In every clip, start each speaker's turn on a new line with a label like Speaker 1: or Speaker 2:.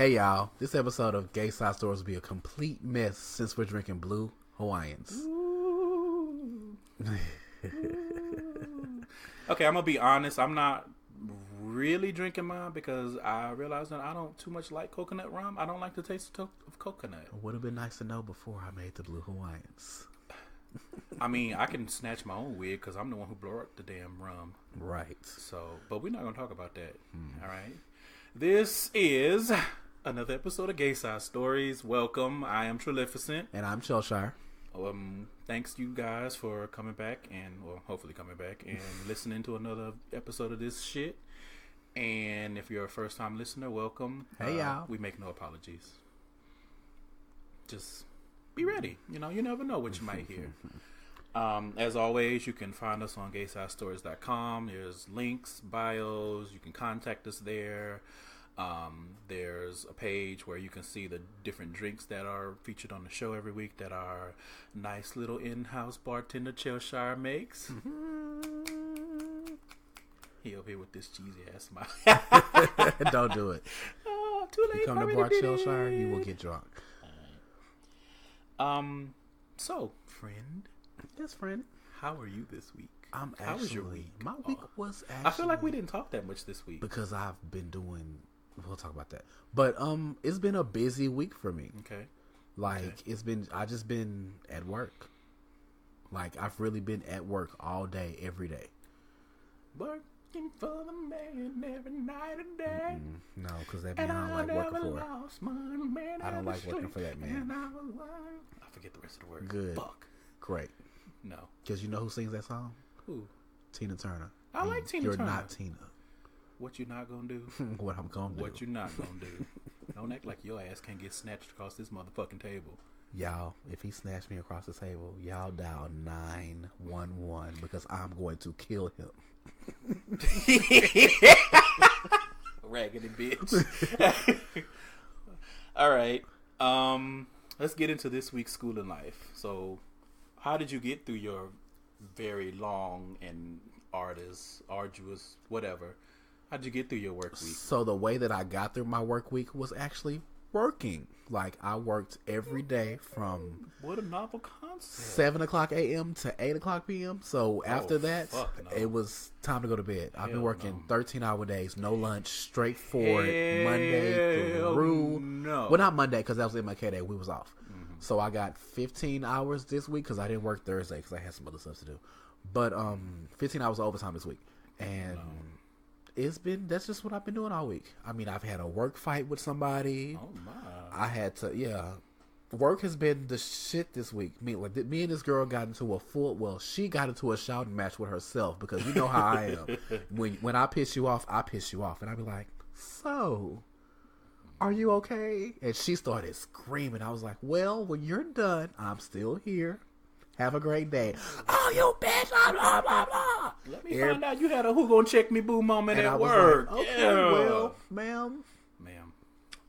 Speaker 1: Hey y'all, this episode of Gay Side Stories will be a complete mess since we're drinking blue Hawaiians.
Speaker 2: Ooh. Okay, I'm gonna be honest. I'm not really drinking mine because I realized that I don't too much like coconut rum. I don't like the taste of coconut.
Speaker 1: It would have been nice to know before I made the blue Hawaiians.
Speaker 2: I mean, I can snatch my own wig because I'm the one who blew up the damn rum.
Speaker 1: Right.
Speaker 2: So, but we're not gonna talk about that. All right. This is another episode of Gay Side Stories. Welcome. I am Trillificent.
Speaker 1: And I'm Chelshire.
Speaker 2: Thanks you guys for coming back hopefully coming back and listening to another episode of this shit. And if you're a first time listener, welcome.
Speaker 1: Hey y'all.
Speaker 2: We make no apologies. Just be ready. You never know what you might hear. As always, you can find us on gaysidestories.com. There's links, bios. You can contact us there. There's a page where you can see the different drinks that are featured on the show every week that our nice little in-house bartender Chelshire makes. He over here with this cheesy ass smile.
Speaker 1: Don't do it.
Speaker 2: Oh, too late.
Speaker 1: You come to Bar Chelshire, you will get drunk.
Speaker 2: So, friend.
Speaker 1: Yes, friend.
Speaker 2: How are you this week?
Speaker 1: How was your week? My week was actually...
Speaker 2: I feel like we didn't talk that much this week.
Speaker 1: Because I've been doing... We'll talk about that. But it's been a busy week for me.
Speaker 2: Okay.
Speaker 1: I just been at work. Like, I've really been at work all day, every day.
Speaker 2: Working for the man every night and day.
Speaker 1: No, because that man I don't like working for. I don't like working for that man.
Speaker 2: I forget the rest of the words.
Speaker 1: Good.
Speaker 2: Fuck.
Speaker 1: Great.
Speaker 2: No.
Speaker 1: Because you know who sings that song?
Speaker 2: Who?
Speaker 1: Tina Turner.
Speaker 2: I like Tina
Speaker 1: You're
Speaker 2: Turner.
Speaker 1: You're not Tina.
Speaker 2: What you not gonna do?
Speaker 1: What I'm gonna do.
Speaker 2: What you not gonna do? Don't act like your ass can't get snatched across this motherfucking table. Y'all,
Speaker 1: if he snatched me across the table, y'all dial 911 because I'm going to kill him.
Speaker 2: Raggedy bitch. All right. Let's get into this week's schooling life. So, how did you get through your very long and arduous, whatever? How'd you get through your work week?
Speaker 1: So the way that I got through my work week was actually working. Like, I worked every day from...
Speaker 2: What a novel concept.
Speaker 1: 7 o'clock a.m. to 8 o'clock p.m. So after that, it was time to go to bed. I've been working 13-hour days, no lunch, straightforward, Monday through...
Speaker 2: No.
Speaker 1: Well, not Monday, because that was MLK Day. We was off. Mm-hmm. So I got 15 hours this week, because I didn't work Thursday, because I had some other stuff to do. But 15 hours of overtime this week. And... that's just what I've been doing all week. I mean, I've had a work fight with somebody.
Speaker 2: Oh my!
Speaker 1: I had to, work has been the shit this week. Me and this girl got into she got into a shouting match with herself because you know how I am. When I piss you off, and I be like, "So, are you okay?" And she started screaming. I was like, "Well, when you're done, I'm still here. Have a great day." "Oh, you bitch, blah, blah, blah, blah."
Speaker 2: Let me find out you had a who gonna check me boo moment at work.
Speaker 1: Like, okay, well, ma'am,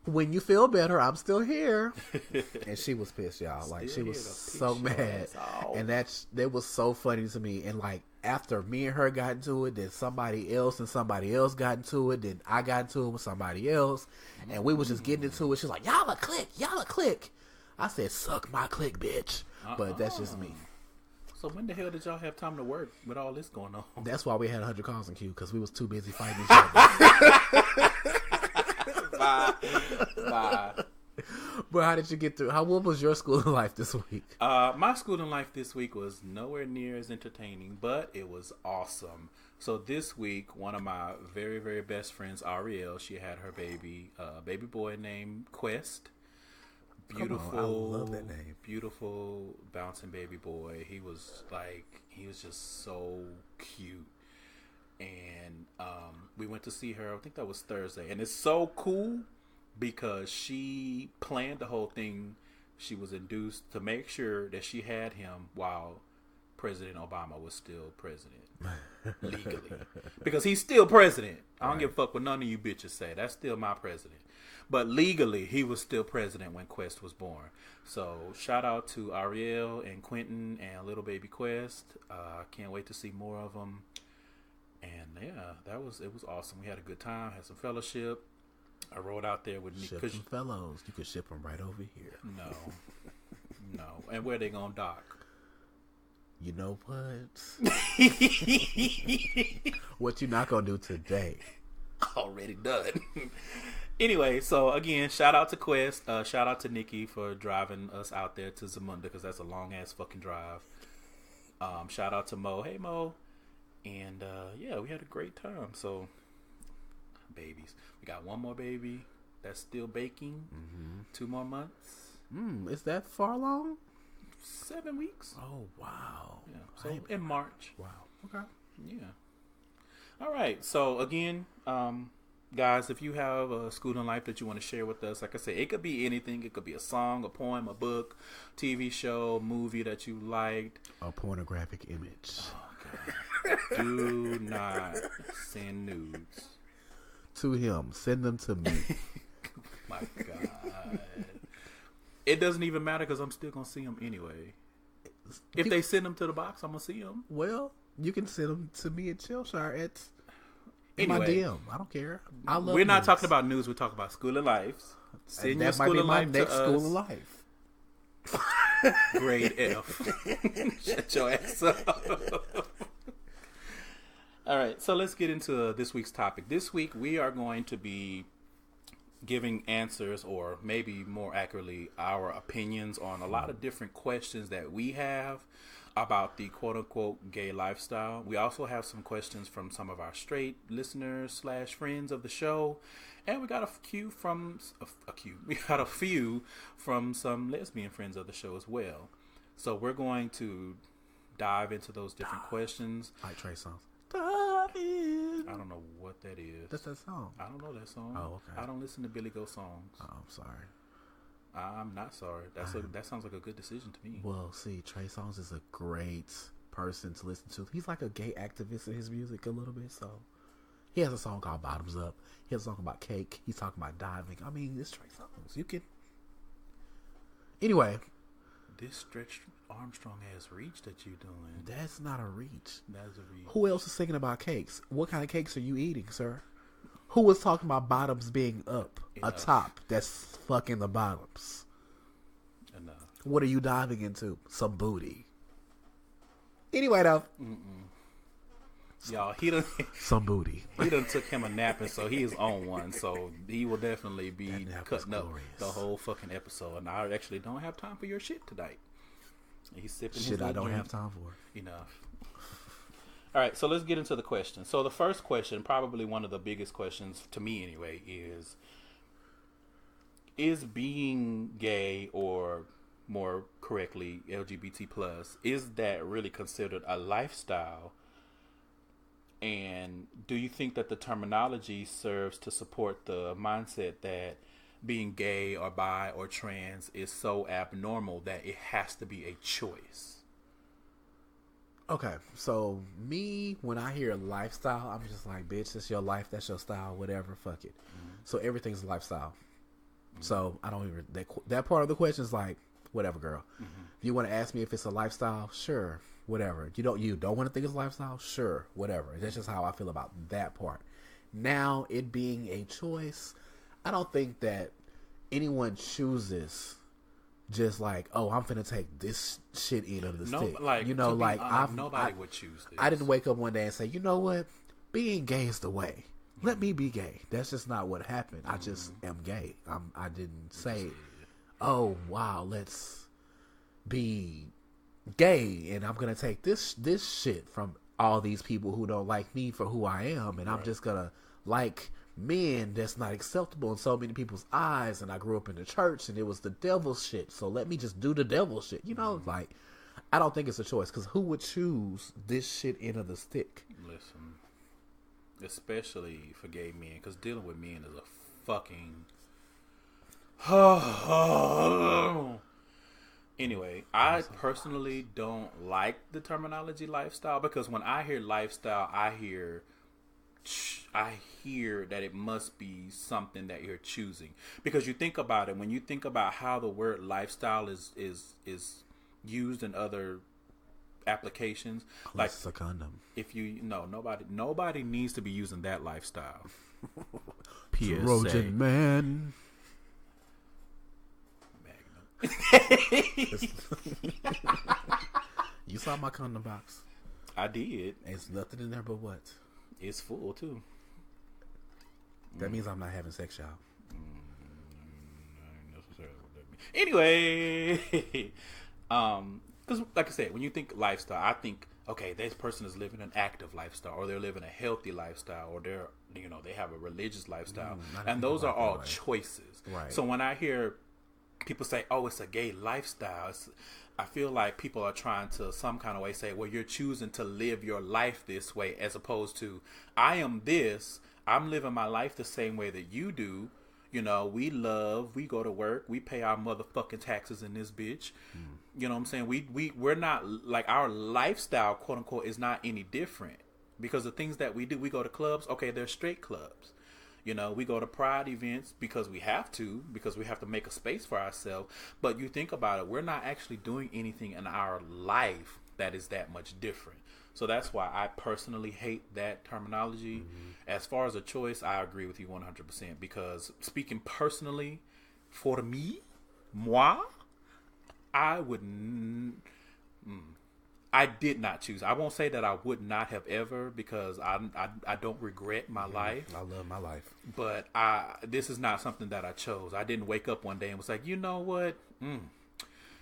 Speaker 1: when you feel better, I'm still here. And she was pissed, y'all. Like, she was so mad. And that was so funny to me. And like, after me and her got into it, then somebody else got into it, then I got into it with somebody else, and we was just getting into it. She's like, y'all a clique. I said, suck my clique, bitch. But that's just me.
Speaker 2: So when the hell did y'all have time to work with all this going on?
Speaker 1: That's why we had 100 calls in queue, because we was too busy fighting each other. Bye. But how did you get through? What was your schooling life this week?
Speaker 2: My schooling life this week was nowhere near as entertaining, but it was awesome. So this week, one of my very, very best friends, Ariel, she had her baby boy named Quest. Beautiful,
Speaker 1: I love that name.
Speaker 2: Beautiful bouncing baby boy. He was just so cute. And we went to see her. I think that was Thursday, and it's so cool because she planned the whole thing. She was induced to make sure that she had him while President Obama was still president legally, because he's still president. I don't give a fuck what none of you bitches say. That's still my president. But legally, he was still president when Quest was born. So shout out to Ariel and Quentin and little baby Quest. Can't wait to see more of them. And yeah, it was awesome. We had a good time, had some fellowship. I rode out there with
Speaker 1: Ship them fellows. You could ship them right over here.
Speaker 2: No. And where they gonna dock?
Speaker 1: You know what? What you not gonna do today?
Speaker 2: Already done. Anyway, so again, shout out to Quest. Shout out to Nikki for driving us out there to Zamunda, because that's a long ass fucking drive. Shout out to Mo. Hey Mo. And yeah, we had a great time. So babies, we got one more baby that's still baking. 2 more months.
Speaker 1: Is that far along?
Speaker 2: 7 weeks.
Speaker 1: Oh wow.
Speaker 2: Yeah. So in March.
Speaker 1: Wow. Okay.
Speaker 2: Yeah. All right. So again, guys, if you have a schooling life that you want to share with us, like I said, it could be anything. It could be a song, a poem, a book, TV show, movie that you liked,
Speaker 1: a pornographic image.
Speaker 2: Oh, God. Do not send nudes
Speaker 1: to him. Send them to me.
Speaker 2: My God. It doesn't even matter because I'm still gonna see them anyway. If they send them to the box, I'm gonna see them.
Speaker 1: Well, you can send them to me at Chelshire in
Speaker 2: anyway,
Speaker 1: my DM. I don't care. I love.
Speaker 2: We're not talking about news. We're talking about school of lives. Send your school of life
Speaker 1: next school of life.
Speaker 2: Grade F. Shut your ass up. All right, so let's get into this week's topic. This week we are going to be giving answers, or maybe more accurately, our opinions on a lot of different questions that we have about the quote-unquote gay lifestyle. We also have some questions from some of our straight listeners / friends of the show, and we got a few from some lesbian friends of the show as well. So we're going to dive into those different questions.
Speaker 1: Like Trey songs.
Speaker 2: I don't know what that is.
Speaker 1: That's that song.
Speaker 2: I don't know that song.
Speaker 1: Oh, okay.
Speaker 2: I don't listen to Billy Go songs.
Speaker 1: Oh, I'm sorry.
Speaker 2: I'm not sorry. That sounds like a good decision to me.
Speaker 1: Well, see, Trey Songz is a great person to listen to. He's like a gay activist in his music a little bit. So he has a song called Bottoms Up. He has a song about cake. He's talking about diving. I mean, it's Trey Songz. You can. Anyway.
Speaker 2: This Stretch Armstrong ass reach that you doing.
Speaker 1: That's not a reach.
Speaker 2: That's a reach.
Speaker 1: Who else is singing about cakes? What kind of cakes are you eating, sir? Who was talking about bottoms being up? Enough. A top that's fucking the bottoms.
Speaker 2: Enough.
Speaker 1: What are you diving into? Some booty. Anyway, though.
Speaker 2: Y'all, he done
Speaker 1: some booty.
Speaker 2: He done took him a nap, and so he is on one. So he will definitely be cutting up the whole fucking episode. And I actually don't have time for your shit tonight. He's sipping
Speaker 1: shit. I don't have time for.
Speaker 2: Enough. All right, so let's get into the question. So the first question, probably one of the biggest questions to me anyway, is being gay, or more correctly, LGBT plus, is that really considered a lifestyle? And do you think that the terminology serves to support the mindset that being gay or bi or trans is so abnormal that it has to be a choice?
Speaker 1: Okay, so me, when I hear lifestyle, I'm just like, bitch, that's your life, that's your style, whatever, fuck it. So everything's a lifestyle. So I don't even, that part of the question is like, whatever, girl. If you want to ask me if it's a lifestyle, sure, whatever. You don't want to think it's a lifestyle, sure, whatever. That's just how I feel about that part. Now, it being a choice, I don't think that anyone chooses just like, oh, I'm finna take this shit end of the stick.
Speaker 2: Like,
Speaker 1: you know, like
Speaker 2: nobody would choose this.
Speaker 1: I didn't wake up one day and say, you know what, being gay is the way. Let me be gay. That's just not what happened. I just am gay. I didn't say, oh wow, let's be gay, and I'm gonna take this shit from all these people who don't like me for who I am, and I'm just gonna like men that's not acceptable in so many people's eyes, and I grew up in the church and it was the devil's shit, so let me just do the devil shit, you know. Like, I don't think it's a choice, because who would choose this shit end of the stick?
Speaker 2: Listen, especially for gay men, because dealing with men is a fucking anyway, I personally don't like the terminology lifestyle, because when I hear lifestyle, I hear that it must be something that you're choosing. Because you think about it, when you think about how the word lifestyle is used in other applications, like
Speaker 1: it's a condom.
Speaker 2: If you nobody needs to be using that lifestyle. PSA.
Speaker 1: Trojan man. You saw my condom box.
Speaker 2: I did.
Speaker 1: There's nothing in there but what?
Speaker 2: It's full too.
Speaker 1: That means I'm not having sex, y'all.
Speaker 2: Anyway, because like I said, when you think lifestyle, I think, okay, this person is living an active lifestyle, or they're living a healthy lifestyle, or they're, they have a religious lifestyle, and those are all choices.
Speaker 1: Right.
Speaker 2: So when I hear people say, "Oh, it's a gay lifestyle," I feel like people are trying to some kind of way say, "Well, you're choosing to live your life this way," as opposed to, "I am this. I'm living my life the same way that you do." We love, we go to work, we pay our motherfucking taxes in this bitch. You know what I'm saying? We're not, like, our lifestyle, quote unquote, is not any different. Because the things that we do, we go to clubs, okay, they're straight clubs. We go to pride events because we have to make a space for ourselves. But you think about it, we're not actually doing anything in our life that is that much different. So that's why I personally hate that terminology. Mm-hmm. As far as a choice, I agree with you 100%. Because speaking personally, for me, moi, I did not choose. I won't say that I would not have ever, because I don't regret my life.
Speaker 1: I love my life.
Speaker 2: But this is not something that I chose. I didn't wake up one day and was like, you know what?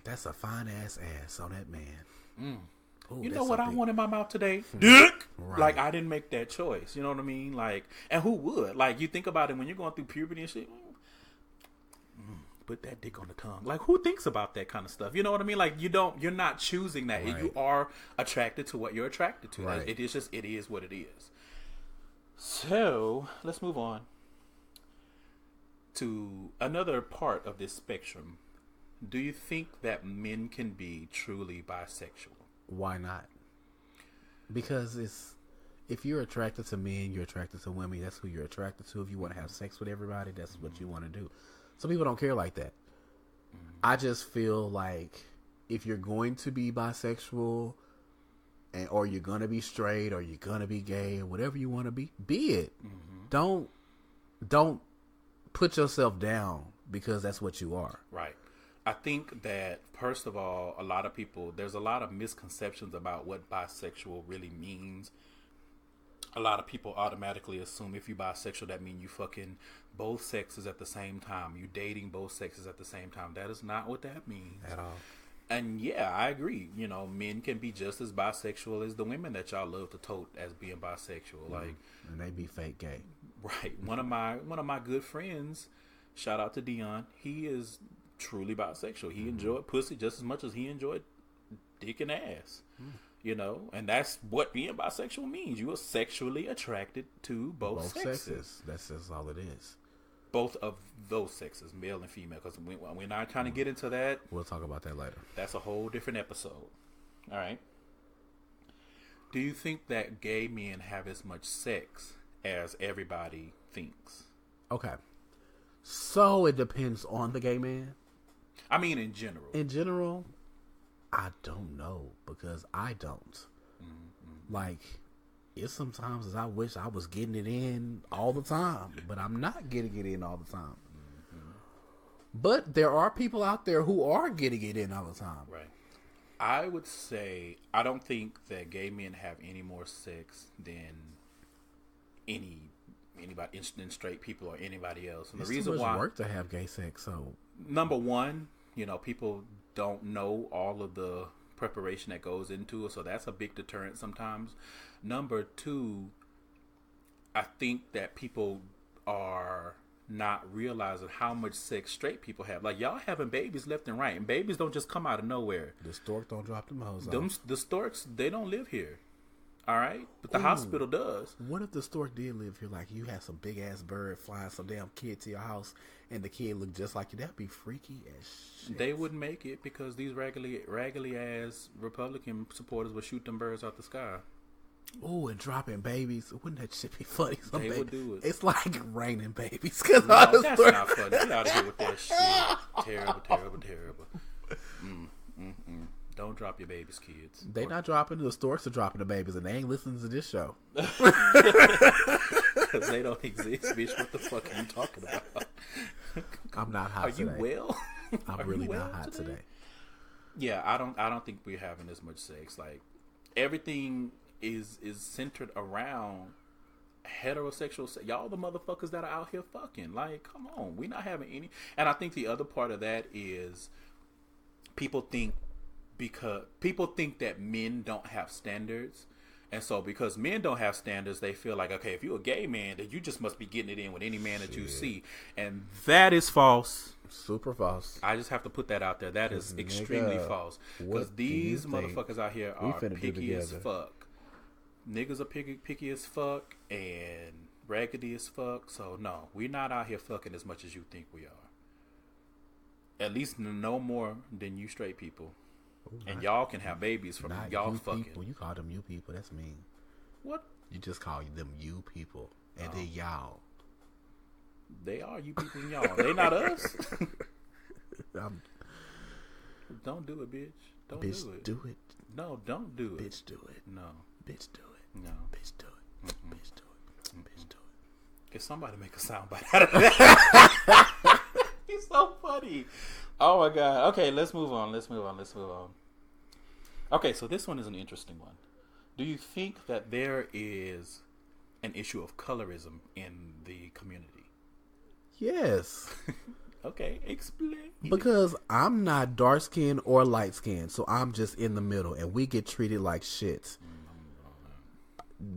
Speaker 1: That's a fine ass on that man. Ooh,
Speaker 2: you know what I want in my mouth today?
Speaker 1: Dick! Right.
Speaker 2: Like, I didn't make that choice. You know what I mean? Like, and who would? Like, you think about it when you're going through puberty and shit. Put that dick on the tongue. Like, who thinks about that kind of stuff? You know what I mean? Like, you're not choosing that. Right. You are attracted to what you're attracted to. Right. It is what it is. So, let's move on to another part of this spectrum. Do you think that men can be truly bisexual?
Speaker 1: Why not? Because if you're attracted to men, you're attracted to women. That's who you're attracted to. If you want to have sex with everybody, that's what you want to do. Some people don't care like that. I just feel like if you're going to be bisexual, or you're going to be straight, or you're going to be gay, or whatever you want to be it. Mm-hmm. Don't put yourself down because that's what you are.
Speaker 2: Right. I think that, first of all, there's a lot of misconceptions about what bisexual really means. A lot of people automatically assume if you're bisexual, that means you fucking both sexes at the same time. You dating both sexes at the same time. That is not what that means.
Speaker 1: At all.
Speaker 2: And yeah, I agree. Men can be just as bisexual as the women that y'all love to tote as being bisexual. Like,
Speaker 1: and they be fake gay.
Speaker 2: Right. One of my good friends, shout out to Dion, he is truly bisexual. He enjoyed pussy just as much as he enjoyed dick and ass. And that's what being bisexual means. You are sexually attracted to both sexes.
Speaker 1: That's all it is.
Speaker 2: Both of those sexes, male and female. Because we're not trying to get into that.
Speaker 1: We'll talk about that later.
Speaker 2: That's a whole different episode. All right. Do you think that gay men have as much sex as everybody thinks?
Speaker 1: Okay. So it depends on the gay man.
Speaker 2: I mean, in general.
Speaker 1: In general, I don't know, because I don't. Mm-hmm. Like, it's sometimes as I wish I was getting it in all the time, but I'm not getting it in all the time. Mm-hmm. But there are people out there who are getting it in all the time.
Speaker 2: Right. I would say, I don't think that gay men have any more sex than anybody, than straight people or anybody else. And
Speaker 1: it's
Speaker 2: the reason
Speaker 1: too much
Speaker 2: why
Speaker 1: work to have gay sex. So,
Speaker 2: number one, people don't know all of the preparation that goes into it, so that's a big deterrent sometimes. Number two, I think that people are not realizing how much sex straight people have. Like, y'all having babies left and right, and babies don't just come out of nowhere.
Speaker 1: The stork don't drop them hoes off.
Speaker 2: The storks, they don't live here. All right, but the hospital does.
Speaker 1: What if the stork did live here? Like, you had some big ass bird flying some damn kid to your house, and the kid looked just like you. That'd be freaky as shit.
Speaker 2: They wouldn't make it because these raggedy ass Republican supporters would shoot them birds out the sky.
Speaker 1: Oh, and dropping babies. Wouldn't that shit be funny?
Speaker 2: They would do it.
Speaker 1: It's like raining babies.
Speaker 2: No, that's not funny. Get out of here with that shit. Terrible. Don't drop your babies, kids.
Speaker 1: They not dropping. The storks are dropping the babies, and they ain't listening to this show.
Speaker 2: Because they don't exist, bitch. What the fuck are you talking about?
Speaker 1: I'm not hot today.
Speaker 2: Are you well?
Speaker 1: I'm really not hot today.
Speaker 2: Yeah, I don't think we're having as much sex. Like, everything is centered around heterosexual sex. Y'all the motherfuckers that are out here fucking. Like, come on. We're not having any. And I think the other part of that is people think that men don't have standards. And so because men don't have standards, they feel like, okay, if you're a gay man, then you just must be getting it in with any man that you see. And that is false.
Speaker 1: Super false.
Speaker 2: I just have to put that out there. That is extremely false. Because these motherfuckers out here are picky as fuck. Niggas are picky as fuck and raggedy as fuck. So no, we're not out here fucking as much as you think we are. At least no more than you straight people. Ooh, and y'all can have babies from y'all fucking.
Speaker 1: People. You call them you people. That's mean.
Speaker 2: What?
Speaker 1: You just call them you people. And then y'all.
Speaker 2: They are you people and y'all. They not us. Don't do it, bitch. Don't
Speaker 1: bitch,
Speaker 2: do it.
Speaker 1: Do it.
Speaker 2: No, don't do it.
Speaker 1: Bitch, do it.
Speaker 2: No.
Speaker 1: Bitch, do it.
Speaker 2: No.
Speaker 1: Bitch, do it. Mm-mm. Bitch, do it. Mm-mm. Bitch, do it.
Speaker 2: Can somebody make a soundbite out of that? He's so funny. Oh my god. Okay, let's move on. Okay, so this one is an interesting one. Do you think that there is an issue of colorism in the community?
Speaker 1: Yes.
Speaker 2: Okay, explain.
Speaker 1: Because I'm not dark skinned or light skinned, so I'm just in the middle, and we get treated like shit.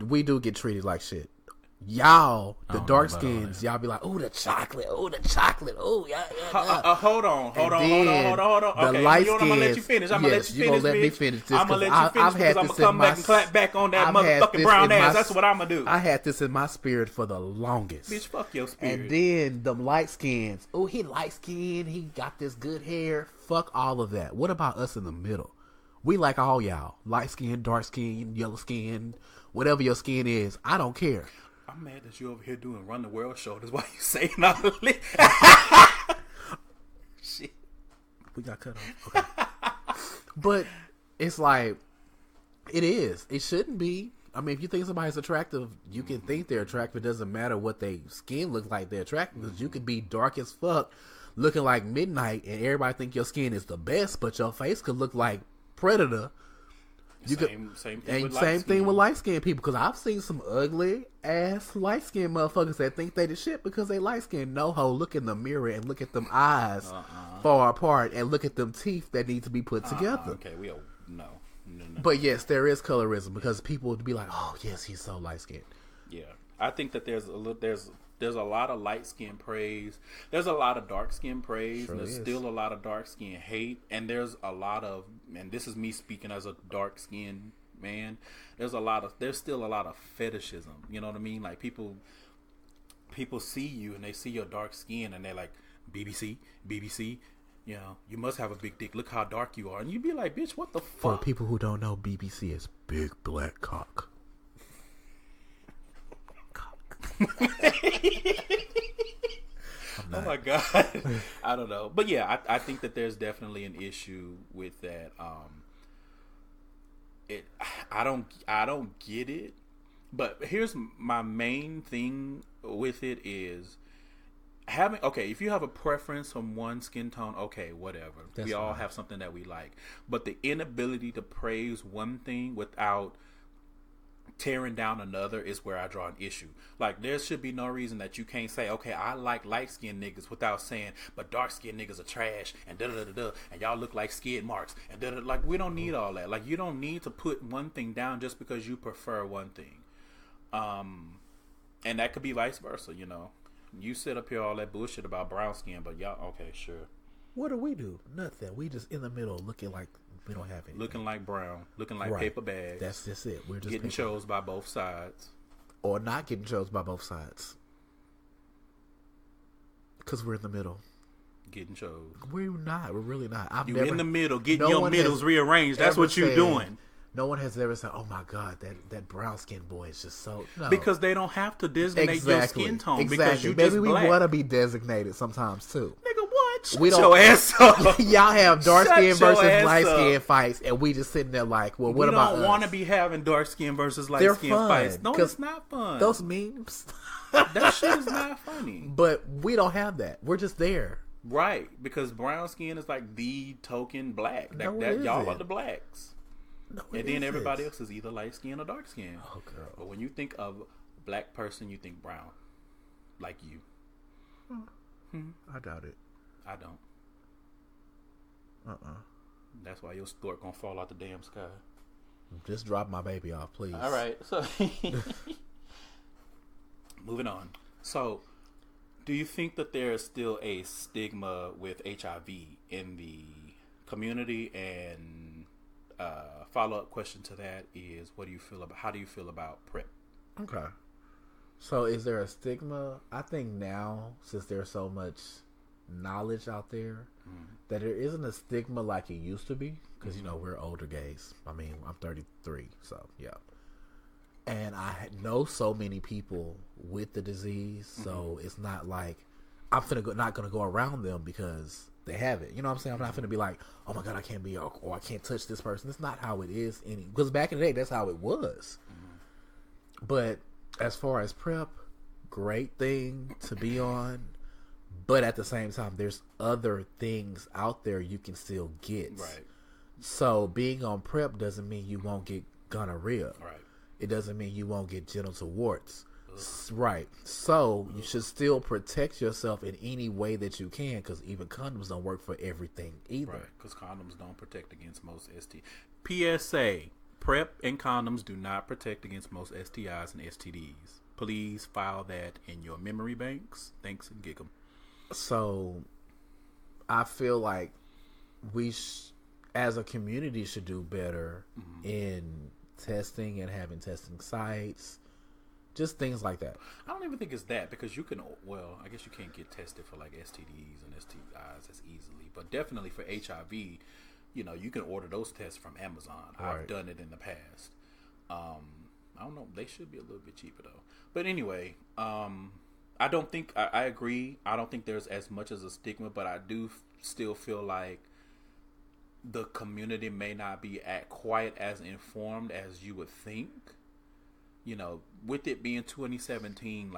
Speaker 1: We do get treated like shit. Y'all, the dark skins, y'all be like, oh, the chocolate, oh, yeah.
Speaker 2: Hold on. Okay,
Speaker 1: the light
Speaker 2: I'm gonna let you finish. I'm gonna let you finish this. I'm gonna let you finish because I'm gonna come back and clap back on that motherfucking brown ass. That's what I'm gonna do.
Speaker 1: I had this in my spirit for the longest.
Speaker 2: Bitch, fuck your spirit.
Speaker 1: And then them light skins. Oh, he light skinned. He got this good hair. Fuck all of that. What about us in the middle? We like all y'all. Light skin, dark skin, yellow skin, whatever your skin is. I don't care.
Speaker 2: I'm mad that you over here doing Run the World show. That's why you saying all of this. Shit.
Speaker 1: We got cut off. Okay. But it's like, it is. It shouldn't be. I mean, if you think somebody's attractive, you can think they're attractive. It doesn't matter what their skin looks like. They're attractive because you could be dark as fuck, looking like midnight, and everybody think your skin is the best, but your face could look like Predator.
Speaker 2: Same thing
Speaker 1: with light skinned people, because I've seen some ugly ass light skinned motherfuckers that think they the shit because they light skinned. No ho, look in the mirror and look at them eyes far apart and look at them teeth that need to be put together.
Speaker 2: Okay, no.
Speaker 1: But yes, there is colorism because people would be like, oh yes, he's so light skinned.
Speaker 2: Yeah, I think that there's a lot of light skin praise. There's a lot of dark skin praise. Sure, and there's still a lot of dark skin hate. And there's a lot of, and this is me speaking as a dark skinned man. There's still a lot of fetishism. You know what I mean? Like people see you and they see your dark skin and they're like, BBC. You know, you must have a big dick. Look how dark you are. And you'd be like, bitch, what the fuck?
Speaker 1: For people who don't know, BBC is big black cock.
Speaker 2: Oh my god. I don't know, but yeah, I think that there's definitely an issue with that. I don't get it, but here's my main thing with it is if you have a preference from one skin tone, okay, whatever. That's we all have something that we like, but the inability to praise one thing without tearing down another is where I draw an issue. Like, there should be no reason that you can't say, okay, I like light-skinned niggas without saying, but dark-skinned niggas are trash, and da-da-da-da-da, and y'all look like skid marks, and da-da. Like, we don't need all that. Like, you don't need to put one thing down just because you prefer one thing. And that could be vice versa, you know. You sit up here all that bullshit about brown skin, but y'all, okay, sure.
Speaker 1: What do? Nothing. We just in the middle looking like we don't have anything.
Speaker 2: Looking like brown. Looking like paper bags.
Speaker 1: That's just it. We're just
Speaker 2: getting chose by both sides.
Speaker 1: Or not getting chose by both sides. Because we're in the middle.
Speaker 2: Getting chose.
Speaker 1: We're not. We're really not.
Speaker 2: You're in the middle. Getting your middles rearranged. That's what you're doing.
Speaker 1: No one has ever said, oh my God, that brown skinned boy is just so... No.
Speaker 2: Because they don't have to designate your skin tone. Because you
Speaker 1: Maybe
Speaker 2: just
Speaker 1: we
Speaker 2: black.
Speaker 1: Want to be designated sometimes too.
Speaker 2: Nigga, what? Shut
Speaker 1: we don't,
Speaker 2: your ass up.
Speaker 1: Y'all have dark skin versus light skin fights, and we just sitting there like, well, what about us?
Speaker 2: We don't want to be having dark skin versus light skin fights. No, it's not fun.
Speaker 1: Those memes...
Speaker 2: That shit is not funny.
Speaker 1: But we don't have that. We're just there.
Speaker 2: Right, because brown skin is like the token black.
Speaker 1: No,
Speaker 2: Y'all are the blacks.
Speaker 1: No,
Speaker 2: and then everybody else is either light skin or dark skin.
Speaker 1: Oh, girl.
Speaker 2: But when you think of black person, you think brown. Like you.
Speaker 1: I doubt it.
Speaker 2: I don't. That's why your stork gonna fall out the damn sky.
Speaker 1: Just drop my baby off, please.
Speaker 2: All right, so moving on. So, do you think that there is still a stigma with HIV in the community? And follow-up question to that is, how do you feel about PrEP?
Speaker 1: Okay. So, is there a stigma? I think now, since there's so much knowledge out there, that there isn't a stigma like it used to be. Because, we're older gays. I mean, I'm 33, so, yeah. And I know so many people with the disease, so it's not like I'm not going to go around them because they have it. You know what I'm saying? I'm not going to be like, oh, my God, I can't be, or I can't touch this person. It's not how it is. Because back in the day, that's how it was. But as far as PrEP, great thing to be on. But at the same time, there's other things out there you can still get.
Speaker 2: Right.
Speaker 1: So being on PrEP doesn't mean you won't get gonorrhea.
Speaker 2: Right.
Speaker 1: It doesn't mean you won't get genital warts. Right. So you should still protect yourself in any way that you can, because even condoms don't work for everything either.
Speaker 2: Right. Because condoms don't protect against most STIs. PSA: PrEP and condoms do not protect against most STIs and STDs. Please file that in your memory banks. Thanks and gig 'em.
Speaker 1: So I feel like we as a community should do better in testing and having testing sites, just things like that.
Speaker 2: I don't even think it's that, because you can, I guess you can't get tested for like STDs and STIs as easily, but definitely for HIV, you can order those tests from Amazon. Right. I've done it in the past. I don't know, they should be a little bit cheaper though. But anyway, I don't think, I agree, I don't think there's as much as a stigma, but I do still feel like the community may not be quite as informed as you would think. With it being 2017,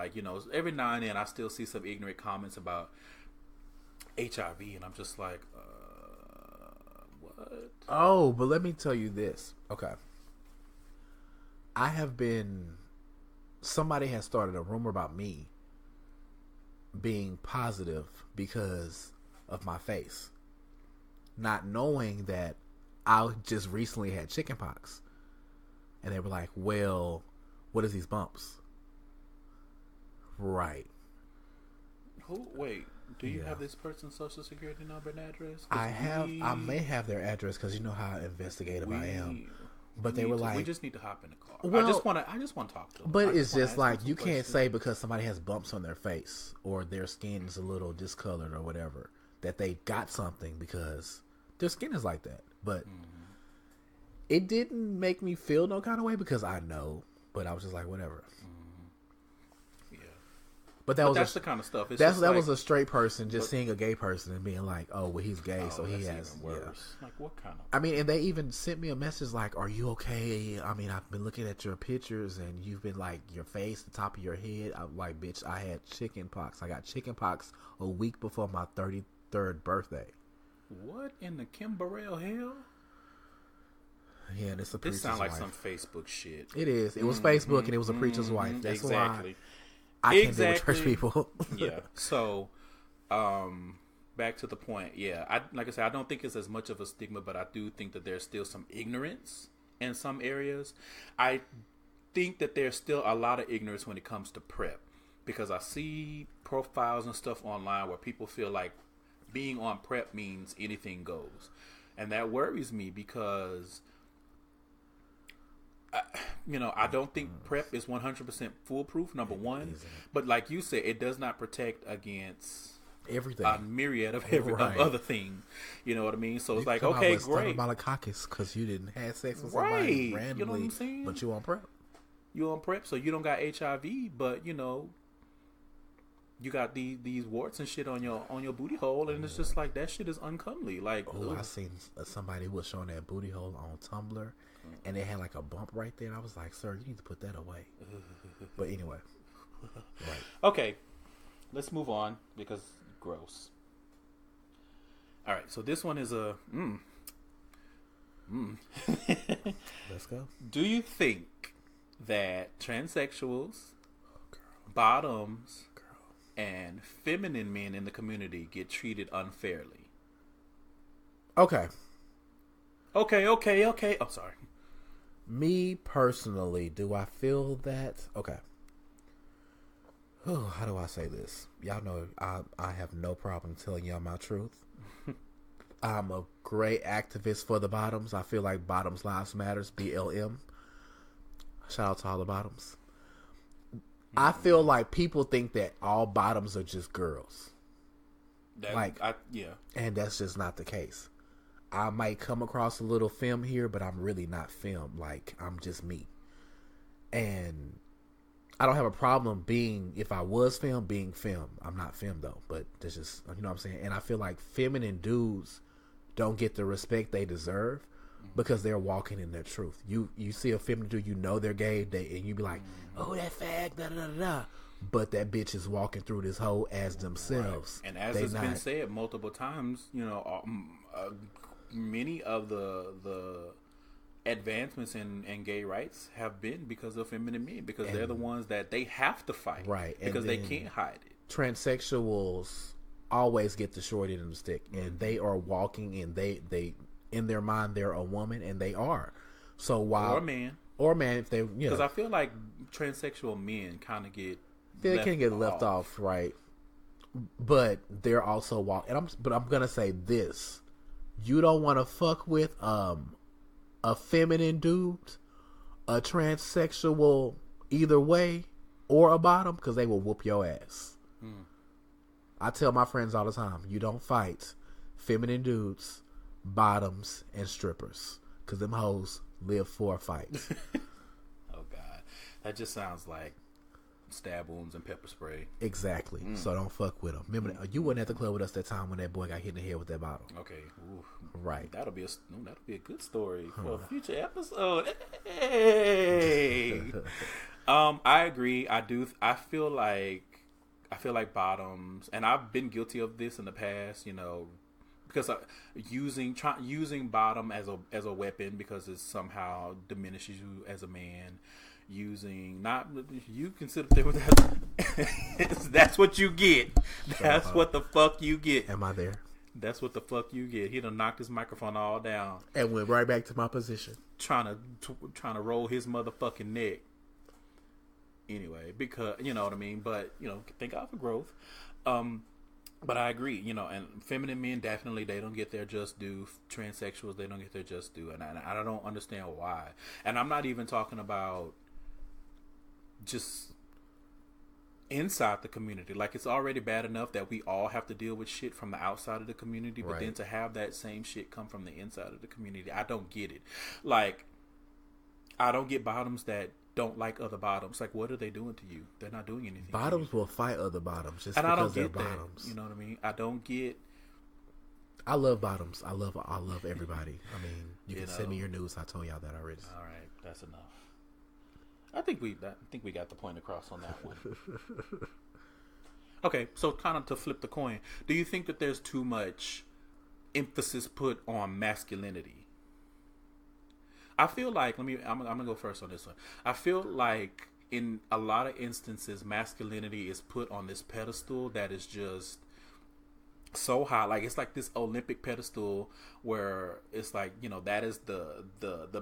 Speaker 2: every now and then I still see some ignorant comments about HIV, and I'm just like, what?
Speaker 1: Oh, but let me tell you this. Okay. Somebody has started a rumor about me being positive because of my face, not knowing that I just recently had chickenpox. And they were like, well, what is these bumps? Right.
Speaker 2: Wait, do you have this person's social security number and address?
Speaker 1: I may have their address, because you know how investigative I am. But they were like,
Speaker 2: we just need to hop in the car.
Speaker 1: Well,
Speaker 2: I just want to talk to them.
Speaker 1: But it's just like, you can't say because somebody has bumps on their face or their skin is a little discolored or whatever that they got something, because their skin is like that. But it didn't make me feel no kind of way, because I know. But I was just like, whatever.
Speaker 2: Yeah.
Speaker 1: But
Speaker 2: that's the kind of stuff.
Speaker 1: That was a straight person just seeing a gay person and being like, oh, well, he's gay, so he has.
Speaker 2: Worse. Yeah. Like, what kind of?
Speaker 1: I mean, and they even sent me a message like, are you okay? I mean, I've been looking at your pictures and you've been like, your face, the top of your head. I'm like, bitch, I had chickenpox. I got chickenpox a week before my 33rd birthday.
Speaker 2: What in the Kim Burrell hell?
Speaker 1: Yeah, and it's a preacher's
Speaker 2: wife. This sounds like some Facebook shit.
Speaker 1: It is. It was Facebook, and it was a preacher's wife. That's why I can't deal with church people.
Speaker 2: Yeah. So, back to the point. Yeah, like I said, I don't think it's as much of a stigma, but I do think that there's still some ignorance in some areas. I think that there's still a lot of ignorance when it comes to PrEP, because I see profiles and stuff online where people feel like being on PrEP means anything goes, and that worries me, because I don't think PrEP is 100% foolproof, number one. But like you said, it does not protect against
Speaker 1: everything,
Speaker 2: a myriad of of other things. You know what I mean? So it's like, okay, great.
Speaker 1: Staphylococcus because you didn't have sex with somebody randomly,
Speaker 2: you know what I'm saying?
Speaker 1: But you on PrEP.
Speaker 2: You on PrEP, so you don't got HIV, but you got these warts and shit on your booty hole, and it's just like, that shit is uncomely. Like,
Speaker 1: I seen somebody was showing that booty hole on Tumblr, and they had like a bump right there. And I was like, sir, you need to put that away. But anyway, Right.
Speaker 2: Okay, let's move on because gross. All right, so this one is a.
Speaker 1: Let's go.
Speaker 2: Do you think that transsexuals, bottoms, and feminine men in the community get treated unfairly?
Speaker 1: Okay.
Speaker 2: Okay. Oh, sorry.
Speaker 1: Me personally, do I feel that? Okay. How do I say this? Y'all know I have no problem telling y'all my truth. I'm a great activist for the bottoms. I feel like bottoms lives matters. BLM. Shout out to all the bottoms. I feel like people think that all bottoms are just girls. And that's just not the case. I might come across a little femme here, but I'm really not femme. Like, I'm just me. And I don't have a problem being, if I was femme, being femme. I'm not femme though, but that's just, you know what I'm saying? And I feel like feminine dudes don't get the respect they deserve because they're walking in their truth. You see a feminine dude, you know they're gay, and you be like, oh, that fag, da da da da. But that bitch is walking through this hole as themselves.
Speaker 2: Right. And as it's been said multiple times, you know, many of the advancements in gay rights have been because of feminine men, because they're the ones that they have to fight,
Speaker 1: right?
Speaker 2: Because they can't hide it.
Speaker 1: Transsexuals always get the short end of the stick, and they are walking, and they in their mind they're a woman, and they are. So while or a man if they,
Speaker 2: because I feel like transsexual men kind of get
Speaker 1: left off, right? But they're also walking. But I'm gonna say this: you don't want to fuck with a feminine dude, a transsexual either way, or a bottom, because they will whoop your ass. I tell my friends all the time, you don't fight feminine dudes, bottoms, and strippers, because them hoes live for a fight.
Speaker 2: Oh God, that just sounds like stab wounds and pepper spray.
Speaker 1: Exactly. So don't fuck with them. Remember, you weren't at the club with us that time when that boy got hit in the head with that bottle.
Speaker 2: Okay. Ooh.
Speaker 1: Right.
Speaker 2: That'll be a good story for a future episode. Hey. I agree. I feel like bottoms, and I've been guilty of this in the past, you know, because using bottom as a weapon because it somehow diminishes you as a man. You consider that's what you get. That's what the fuck you get.
Speaker 1: Am I there?
Speaker 2: That's what the fuck you get. He done knocked his microphone all down
Speaker 1: and went right back to my position,
Speaker 2: trying to roll his motherfucking neck. Anyway, because you know what I mean. But you know, thank God for growth. But I agree. You know, and feminine men definitely they don't get their just due. Transsexuals they don't get their just due, and I don't understand why. And I'm not even talking about just inside the community. Like, it's already bad enough that we all have to deal with shit from the outside of the community, but then to have that same shit come from the inside of the community, I don't get it. Like, I don't get bottoms that don't like other bottoms. Like, what are they doing to you? They're not doing anything.
Speaker 1: Bottoms will fight other bottoms just
Speaker 2: and
Speaker 1: because
Speaker 2: I don't
Speaker 1: they're
Speaker 2: get
Speaker 1: bottoms.
Speaker 2: That. You know what I mean? I don't get.
Speaker 1: I love bottoms. I love everybody. I mean, you can send me your news. I told y'all that already.
Speaker 2: All right, that's enough. I think we got the point across on that one. Okay, so kind of to flip the coin, do you think that there's too much emphasis put on masculinity? I feel like I'm gonna go first on this one. I feel like in a lot of instances, masculinity is put on this pedestal that is just so high. Like, it's like this Olympic pedestal where it's like, you know, that is the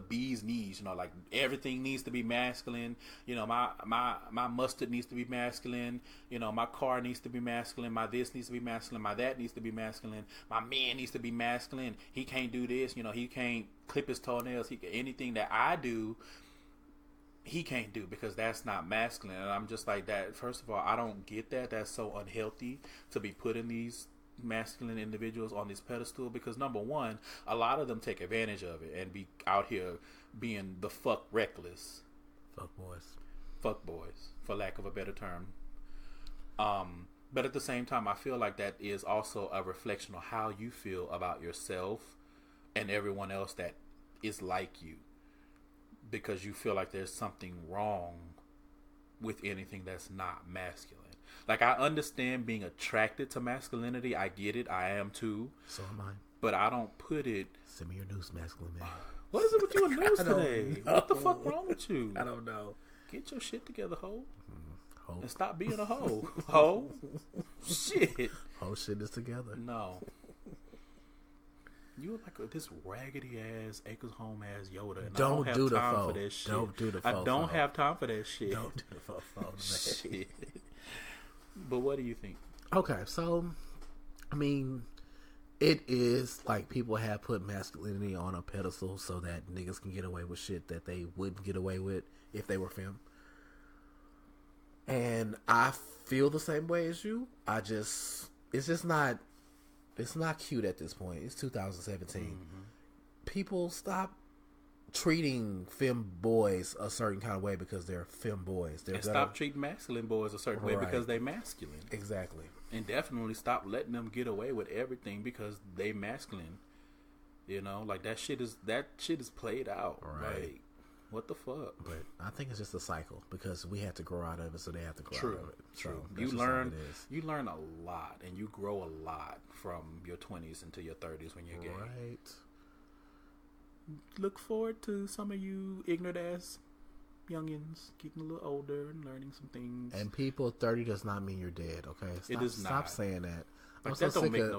Speaker 2: bee's knees, you know, like everything needs to be masculine. You know, my mustard needs to be masculine. You know, my car needs to be masculine. My this needs to be masculine. My that needs to be masculine. My man needs to be masculine. He can't do this. You know, he can't clip his toenails. Anything that I do, he can't do because that's not masculine. And I'm just like that. First of all, I don't get that. That's so unhealthy to be put in these masculine individuals on this pedestal, because number one, a lot of them take advantage of it and be out here being the fuck reckless fuck boys for lack of a better term. But at the same time, I feel like that is also a reflection of how you feel about yourself and everyone else that is like you, because you feel like there's something wrong with anything that's not masculine. Like, I understand being attracted to masculinity. I get it. I am too.
Speaker 1: So am I.
Speaker 2: But I don't put it...
Speaker 1: Send me your news, masculine man.
Speaker 2: What is it with you and news today?
Speaker 1: Know.
Speaker 2: What the fuck wrong with you?
Speaker 1: I don't know.
Speaker 2: Get your shit together, hoe.
Speaker 1: Ho.
Speaker 2: And stop being a hoe. Hoe? Shit.
Speaker 1: Whole shit is together.
Speaker 2: No. You like this raggedy ass, acres home ass Yoda. And
Speaker 1: Don't
Speaker 2: I don't
Speaker 1: do
Speaker 2: have
Speaker 1: the
Speaker 2: time
Speaker 1: faux.
Speaker 2: for that shit.
Speaker 1: Don't do the faux.
Speaker 2: I don't have time for that shit.
Speaker 1: Don't do the faux.
Speaker 2: Shit. But what do you think?
Speaker 1: Okay, so, I mean, it is like people have put masculinity on a pedestal so that niggas can get away with shit that they wouldn't get away with if they were femme. And I feel the same way as you. It's not cute at this point. It's 2017. Mm-hmm. People stop treating femme boys a certain kind of way because they're femme boys.
Speaker 2: And stop treating masculine boys a certain way because they're masculine.
Speaker 1: Exactly.
Speaker 2: And definitely stop letting them get away with everything because they masculine. You know, like that shit is played out. Right. Like, what the fuck?
Speaker 1: But I think it's just a cycle because we had to grow out of it, so they have to grow out of it.
Speaker 2: True.
Speaker 1: So
Speaker 2: You learn a lot, and you grow a lot from your 20s into your 30s when you're gay.
Speaker 1: Right.
Speaker 2: Look forward to some of you ignorant ass youngins getting a little older and learning some things.
Speaker 1: And people, 30 does not mean you're dead. Okay, stop saying that.
Speaker 2: Like,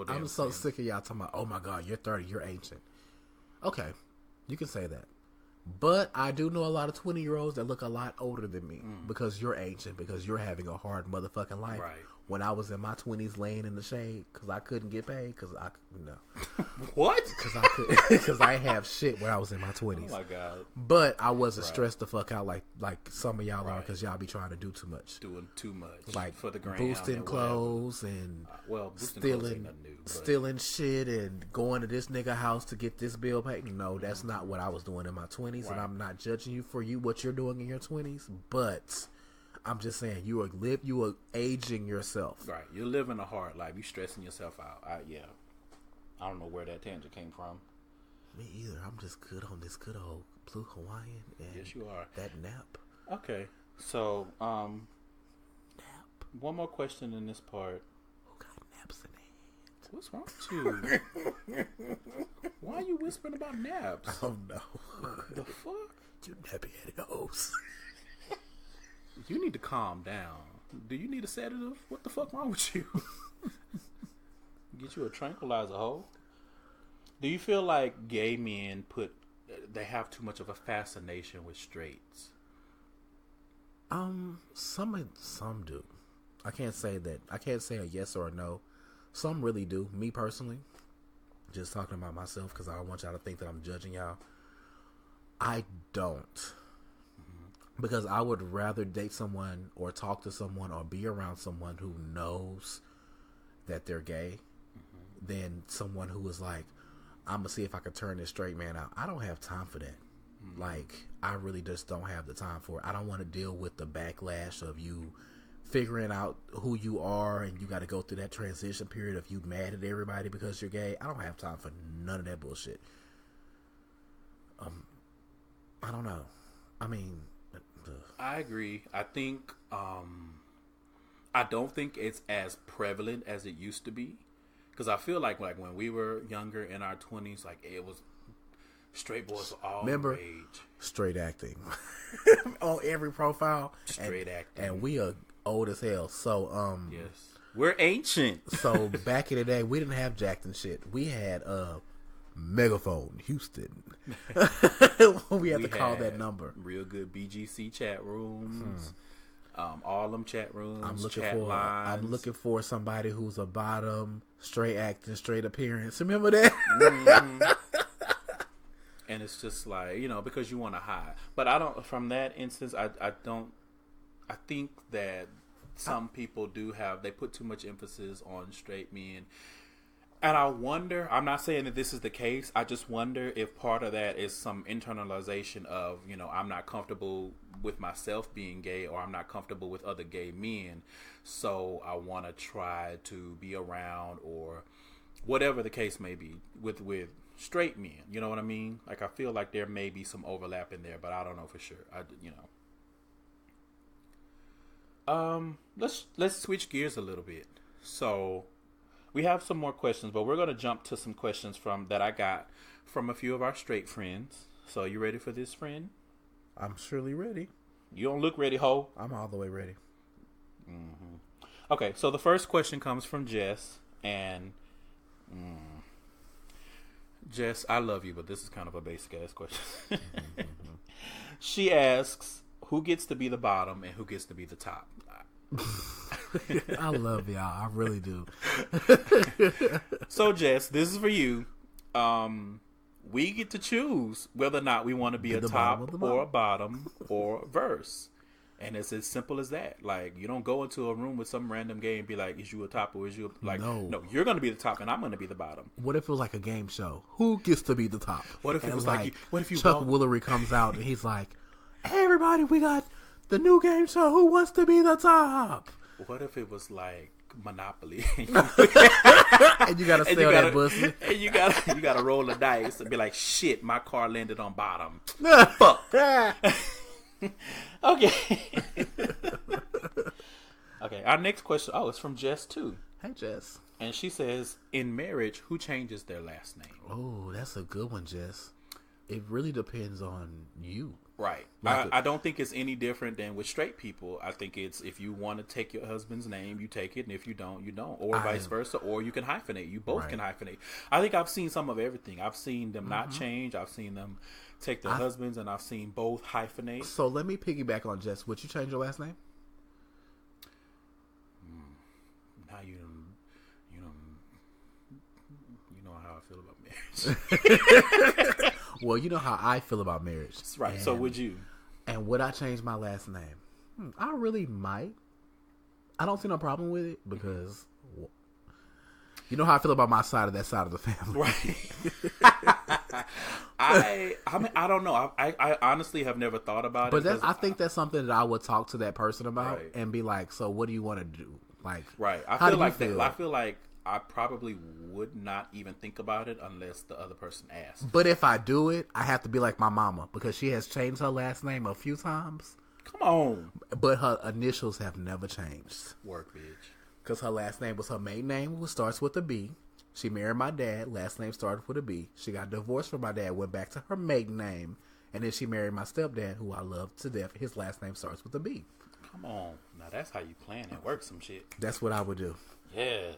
Speaker 2: I'm
Speaker 1: so sick of y'all talking about, oh my god, you're 30, you're ancient. Okay, you can say that. But I do know a lot of 20-year-olds that look a lot older than me because you're ancient, because you're having a hard motherfucking life.
Speaker 2: Right.
Speaker 1: When I was in my 20s laying in the shade because I couldn't get paid
Speaker 2: What?
Speaker 1: Because I have shit when I was in my 20s.
Speaker 2: Oh my god.
Speaker 1: But I wasn't stressed the fuck out like some of y'all are because y'all be trying to do too much.
Speaker 2: Doing too much.
Speaker 1: Like
Speaker 2: for the gram
Speaker 1: boosting clothes and stealing shit and going to this nigga house to get this bill paid. No, that's not what I was doing in my 20s, and I'm not judging you for what you're doing in your 20s, but I'm just saying you are aging yourself.
Speaker 2: Right. You're living a hard life. You're stressing yourself out. I don't know where that tangent came from.
Speaker 1: Me either. I'm just good on this good old blue Hawaiian. And
Speaker 2: yes, you are.
Speaker 1: That nap.
Speaker 2: Okay. So,
Speaker 1: nap.
Speaker 2: One more question in this part.
Speaker 1: Who got naps in their hands?
Speaker 2: What's wrong with you? Why are you whispering about naps?
Speaker 1: Oh no.
Speaker 2: The fuck?
Speaker 1: You nappy headed hoes.
Speaker 2: You need to calm down. Do you need a sedative? What the fuck wrong with you? Get you a tranquilizer, hoe. Do you feel like gay men they have too much of a fascination with straights?
Speaker 1: Some do. I can't say that. I can't say a yes or a no. Some really do. Me personally, just talking about myself because I don't want y'all to think that I'm judging y'all. I don't. Because I would rather date someone or talk to someone or be around someone who knows that they're gay than someone who is like, I'm going to see if I can turn this straight man out. I don't have time for that. Like, I really just don't have the time for it. I don't want to deal with the backlash of you figuring out who you are and you got to go through that transition period of you mad at everybody because you're gay. I don't have time for none of that bullshit. I don't know. I mean...
Speaker 2: I agree. I think I don't think it's as prevalent as it used to be, because I feel like when we were younger in our 20s, like it was straight boys all rage.
Speaker 1: Straight acting on every profile.
Speaker 2: Straight acting,
Speaker 1: and we are old as hell. So
Speaker 2: yes, we're ancient.
Speaker 1: So back in the day, we didn't have jacked and shit. We had Megaphone Houston. we had to call that number.
Speaker 2: Real good BGC chat rooms. All them chat rooms.
Speaker 1: I'm looking for somebody who's a bottom, straight acting, straight appearance. Remember that?
Speaker 2: And it's just like, because you want to hide. But I don't. From that instance, I don't. I think that some people they put too much emphasis on straight men. And I wonder, I'm not saying that this is the case, I just wonder if part of that is some internalization of, I'm not comfortable with myself being gay, or I'm not comfortable with other gay men, so I want to try to be around, or whatever the case may be, with straight men, you know what I mean? Like, I feel like there may be some overlap in there, but I don't know for sure. Let's switch gears a little bit. So we have some more questions, but we're gonna jump to some questions that I got from a few of our straight friends. So you ready for this, friend?
Speaker 1: I'm surely ready.
Speaker 2: You don't look ready, ho.
Speaker 1: I'm all the way ready.
Speaker 2: Mm-hmm. Okay, so the first question comes from Jess, and Jess, I love you, but this is kind of a basic ass question. She asks, who gets to be the bottom and who gets to be the top?
Speaker 1: I love y'all. I really do.
Speaker 2: So, Jess, this is for you. We get to choose whether or not we want to be a top or a bottom or verse. And it's as simple as that. Like, you don't go into a room with some random game and be like, is you a top or is you like, no, you're going to be the top and I'm going to be the bottom.
Speaker 1: What if it was like a game show? Who gets to be the top?
Speaker 2: What if it was like what if you
Speaker 1: Chuck Woolery comes out and he's like, hey, everybody, we got the new game show. Who wants to be the top?
Speaker 2: What if it was like Monopoly?
Speaker 1: And you got to sell that pussy.
Speaker 2: And you got to roll the dice and be like, shit, my car landed on bottom. Fuck. Okay. Okay, our next question. Oh, it's from Jess too.
Speaker 1: Hey, Jess.
Speaker 2: And she says, in marriage, who changes their last name?
Speaker 1: Oh, that's a good one, Jess. It really depends on you.
Speaker 2: Right. I don't think it's any different than with straight people. I think it's if you want to take your husband's name, you take it, and if you don't, you don't. Or vice versa. Or you can hyphenate. You both can hyphenate. I think I've seen some of everything. I've seen them not change. I've seen them take their husbands, and I've seen both hyphenate.
Speaker 1: So let me piggyback on Jess. Would you change your last name?
Speaker 2: Now you know how I feel about marriage.
Speaker 1: Well, you know how I feel about marriage.
Speaker 2: That's right. So would you?
Speaker 1: And would I change my last name? I really might. I don't see no problem with it because you know how I feel about my side of the family.
Speaker 2: Right. I mean, I don't know. I honestly have never thought about it.
Speaker 1: But I think that's something that I would talk to that person about and be like, so what do you want to do? Like,
Speaker 2: right. I feel like I probably would not even think about it unless the other person asked.
Speaker 1: But if I do it, I have to be like my mama because she has changed her last name a few times.
Speaker 2: Come on.
Speaker 1: But her initials have never changed.
Speaker 2: Work, bitch.
Speaker 1: Because her last name was her maiden name, which starts with a B. She married my dad. Last name started with a B. She got divorced from my dad, went back to her maiden name. And then she married my stepdad, who I love to death. His last name starts with a B.
Speaker 2: Come on. Now that's how you plan and work some shit.
Speaker 1: That's what I would do.
Speaker 2: Yes.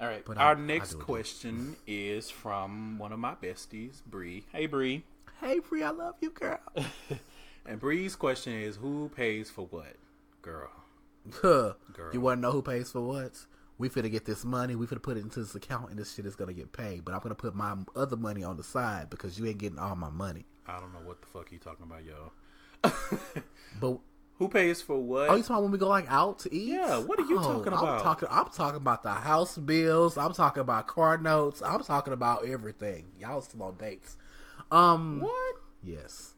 Speaker 2: All right. But our next question is from one of my besties, Bree. Hey, Bree.
Speaker 1: Hey, Bree. I love you, girl.
Speaker 2: And Bree's question is, who pays for what? Girl.
Speaker 1: You want to know who pays for what? We finna get this money. We finna put it into this account, and this shit is gonna get paid. But I'm gonna put my other money on the side because you ain't getting all my money.
Speaker 2: I don't know what the fuck you talking about, y'all.
Speaker 1: But
Speaker 2: who pays for what?
Speaker 1: Oh, you talking when we go like out to eat?
Speaker 2: Yeah. What are you talking about?
Speaker 1: I'm talking about the house bills. I'm talking about car notes. I'm talking about everything. Y'all still on dates.
Speaker 2: What?
Speaker 1: Yes.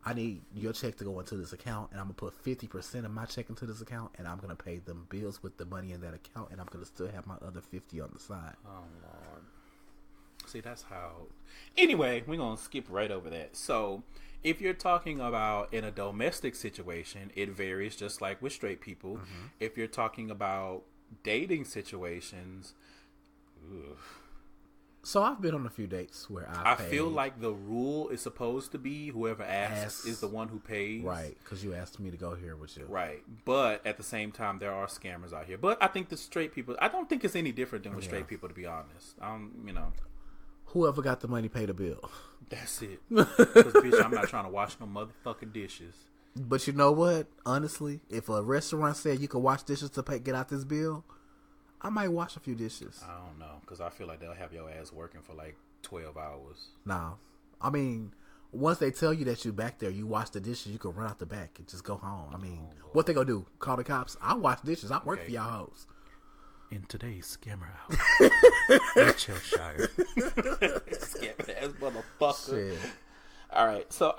Speaker 1: I need your check to go into this account, and I'm going to put 50% of my check into this account, and I'm going to pay them bills with the money in that account, and I'm going to still have my other 50 on the side.
Speaker 2: Oh, Lord. See, that's how... Anyway, we're going to skip right over that. So, if you're talking about in a domestic situation, it varies just like with straight people. Mm-hmm. If you're talking about dating situations... Ugh.
Speaker 1: So I've been on a few dates where
Speaker 2: I feel like the rule is supposed to be whoever asks is the one who pays.
Speaker 1: Right, because you asked me to go here with you.
Speaker 2: Right, but at the same time, there are scammers out here. But I think the straight people, I don't think it's any different than with straight people, to be honest.
Speaker 1: Whoever got the money pay the bill.
Speaker 2: That's it. Because, bitch, I'm not trying to wash no motherfucking dishes.
Speaker 1: But you know what? Honestly, if a restaurant said you could wash dishes to get out this bill, I might wash a few dishes.
Speaker 2: I don't know, because I feel like they'll have your ass working for like 12 hours.
Speaker 1: Nah. I mean, once they tell you that you back there, you wash the dishes, you can run out the back and just go home. I mean, what they gonna do? Call the cops? I wash dishes. I work for y'all hoes.
Speaker 2: In today's Scammer House in Chelshire. Scammer ass motherfucker. Shit. All right, so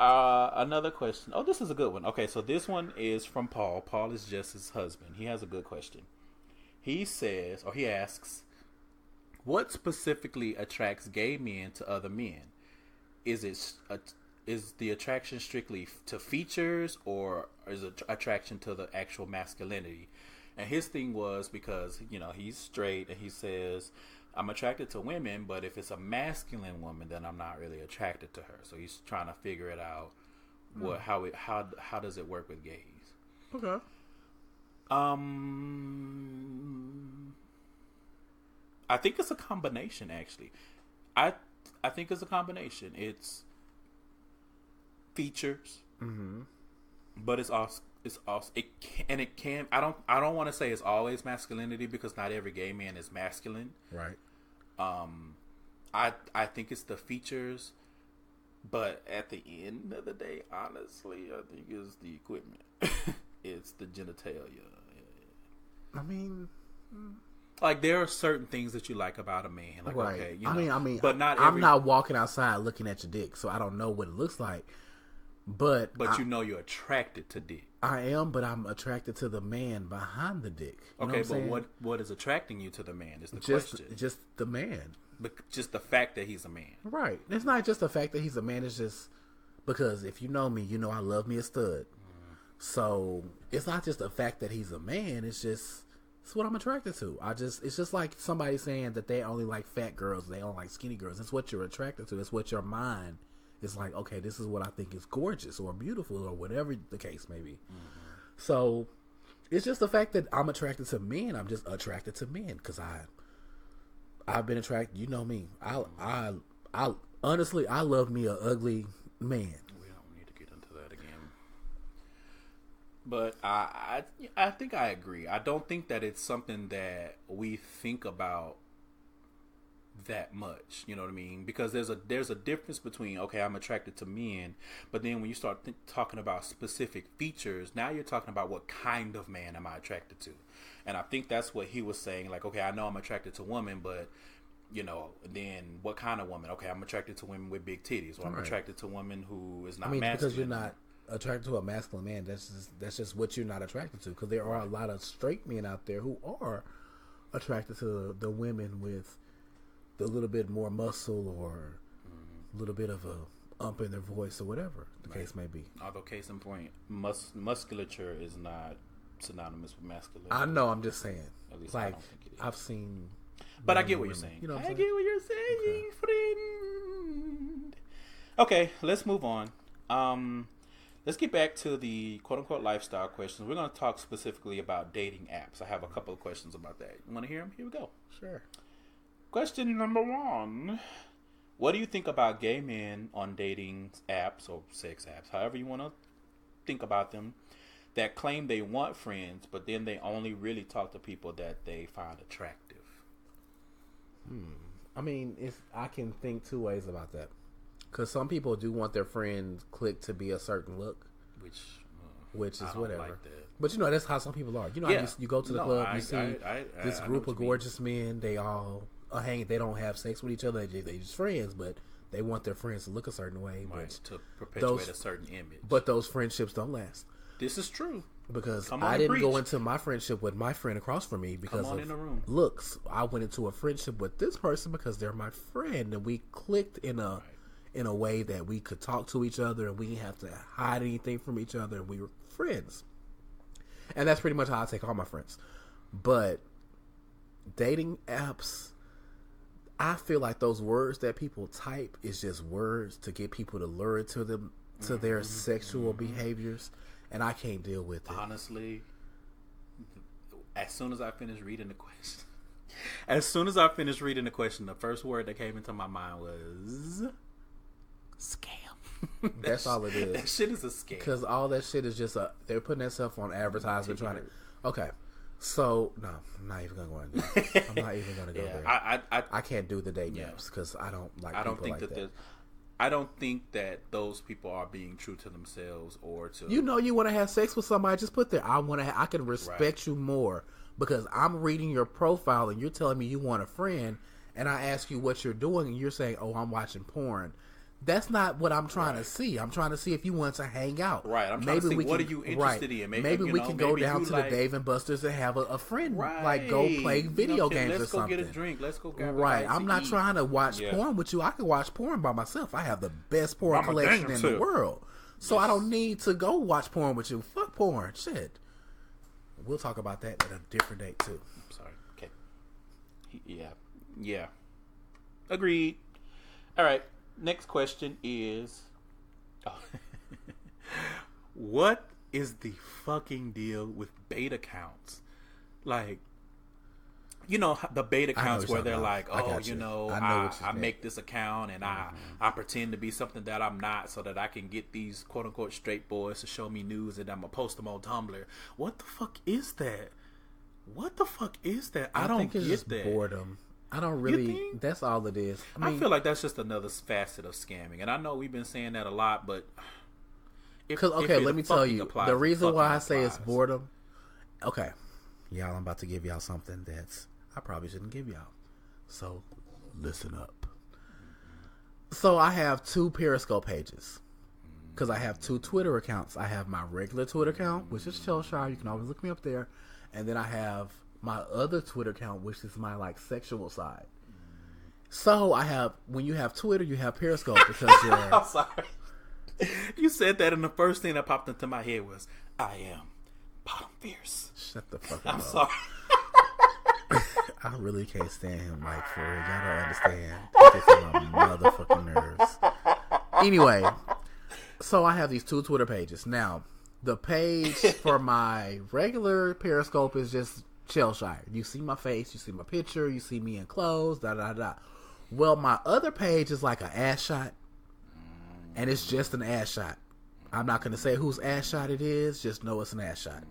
Speaker 2: another question. Oh, this is a good one. Okay, so this one is from Paul. Paul is Jess's husband. He has a good question. He says, or he asks, what specifically attracts gay men to other men? Is it is the attraction strictly to features, or is it attraction to the actual masculinity? And his thing was, because he's straight, and he says, I'm attracted to women, but if it's a masculine woman, then I'm not really attracted to her. So he's trying to figure it out. How does it work with gays?
Speaker 1: Okay.
Speaker 2: I think it's a combination, actually. I think it's a combination. It's features, but it's also it can. I don't want to say it's always masculinity, because not every gay man is masculine.
Speaker 1: Right.
Speaker 2: I think it's the features, but at the end of the day, honestly, I think it's the equipment. It's the genitalia.
Speaker 1: I mean,
Speaker 2: like, there are certain things that you like about a man. Like,
Speaker 1: right.
Speaker 2: okay,
Speaker 1: I mean,
Speaker 2: but
Speaker 1: I'm not walking outside looking at your dick, so I don't know what it looks like. But
Speaker 2: you're attracted to dick.
Speaker 1: I am, but I'm attracted to the man behind the dick.
Speaker 2: Okay, but what is attracting you to the man is the question.
Speaker 1: Just the man.
Speaker 2: But just the fact that he's a man.
Speaker 1: Right. It's not just the fact that he's a man. It's just because if you know me, you know I love me a stud. So it's not just the fact that he's a man. It's what I'm attracted to. It's just like somebody saying that they only like fat girls, they don't like skinny girls. It's what you're attracted to. It's what your mind is like. Okay, this is what I think is gorgeous or beautiful or whatever the case may be. So it's just the fact that I'm attracted to men. I'm just attracted to men because I've been attracted. You know me. I honestly, I love me a ugly man.
Speaker 2: But I think I agree. I don't think that it's something that we think about that much. You know what I mean? Because there's a difference between, okay, I'm attracted to men, but then when you start talking about specific features, now you're talking about what kind of man am I attracted to. And I think that's what he was saying. Like, okay, I know I'm attracted to women, but then what kind of woman? Okay, I'm attracted to women with big titties, or I'm attracted to women who is not masculine.
Speaker 1: Because you're not attracted to a masculine man, that's just what you're not attracted to. Because there are a lot of straight men out there who are attracted to the women with the little bit more muscle or a little bit of a ump in their voice or whatever the case may be.
Speaker 2: Although, case in point, musculature is not synonymous with masculinity.
Speaker 1: I know. I'm just saying.
Speaker 2: At least
Speaker 1: like,
Speaker 2: I don't think it is.
Speaker 1: I've seen,
Speaker 2: but I get what you're saying.
Speaker 1: You know what
Speaker 2: I get what you're saying, friend. Okay, let's move on. Let's get back to the quote-unquote lifestyle questions. We're going to talk specifically about dating apps. I have a couple of questions about that. You want to hear them? Here we go.
Speaker 1: Sure.
Speaker 2: Question number 1. What do you think about gay men on dating apps or sex apps, however you want to think about them, that claim they want friends, but then they only really talk to people that they find attractive?
Speaker 1: I mean, I can think two ways about that. Because some people do want their friends clique to be a certain look, which is whatever. Like that. But that's how some people are. How you go to the club, you see this group of gorgeous men. They all hang. They don't have sex with each other. They just friends, but they want their friends to look a certain way,
Speaker 2: to perpetuate a certain image.
Speaker 1: But those friendships don't last.
Speaker 2: This is true.
Speaker 1: Because I didn't go into my friendship with my friend across from me because of looks. I went into a friendship with this person because they're my friend, and we clicked in a way that we could talk to each other and we didn't have to hide anything from each other, and we were friends. And that's pretty much how I take all my friends. But dating apps, I feel like those words that people type is just words to get people to lure it to them, to their sexual behaviors, and I can't deal with it.
Speaker 2: Honestly, as soon as I finished reading the question, the first word that came into my mind was scam.
Speaker 1: That's all it is.
Speaker 2: That shit is a scam.
Speaker 1: Because all that shit is just they're putting that stuff on advertisement trying to. Okay, so no, I'm not even gonna go there. I'm not even gonna go there. I can't do the dating apps because I don't like. I don't think that.
Speaker 2: I don't think that those people are being true to themselves or to.
Speaker 1: You want to have sex with somebody? Just put there. I can respect you more because I'm reading your profile and you're telling me you want a friend, and I ask you what you're doing, and you're saying, "Oh, I'm watching porn." That's not what I'm trying to see. I'm trying to see if you want to hang out.
Speaker 2: Right. I'm trying to see what are you interested in.
Speaker 1: Maybe we can go down to the Dave and Buster's and have a friend.
Speaker 2: Right.
Speaker 1: Like go play video games or something.
Speaker 2: Let's go get a drink. Let's go grab
Speaker 1: Right. I'm not trying to watch porn with you. I can watch porn by myself. I have the best porn collection in the world. So I don't need to go watch porn with you. Fuck porn. Shit. We'll talk about that at a different date too.
Speaker 2: I'm sorry. Okay. Yeah. Agreed. All right. Next question is, what is the fucking deal with beta accounts? Like, you know, the beta accounts where they're like, oh, I make this account and I pretend to be something that I'm not so that I can get these quote unquote straight boys to show me news and I'm going to post them on Tumblr. What the fuck is that? I don't get
Speaker 1: just
Speaker 2: that.
Speaker 1: Boredom. I don't really. That's all it is.
Speaker 2: I feel like that's just another facet of scamming, and I know we've been saying that a lot, but
Speaker 1: let me tell you the reason why I say it's boredom. Okay, y'all, I'm about to give y'all something that's I probably shouldn't give y'all. So listen up. So I have 2 Periscope pages because I have 2 Twitter accounts. I have my regular Twitter account, which is Chelshire. You can always look me up there, and then I have my other Twitter account, which is my like sexual side. So I have, when you have Twitter, you have Periscope because you're.
Speaker 2: I'm sorry. You said that, and the first thing that popped into my head was, "I am bottom fierce."
Speaker 1: Shut the fuck up.
Speaker 2: I'm sorry.
Speaker 1: I really can't stand him, like for real. Y'all don't understand. It gets on my motherfucking nerves. Anyway, so I have these 2 Twitter pages. Now, the page for my regular Periscope is just Chelshire. You see my face, you see my picture, you see me in clothes, da. Well, my other page is like an ass shot, and it's just an ass shot. I'm not going to say whose ass shot it is, just know it's an ass shot.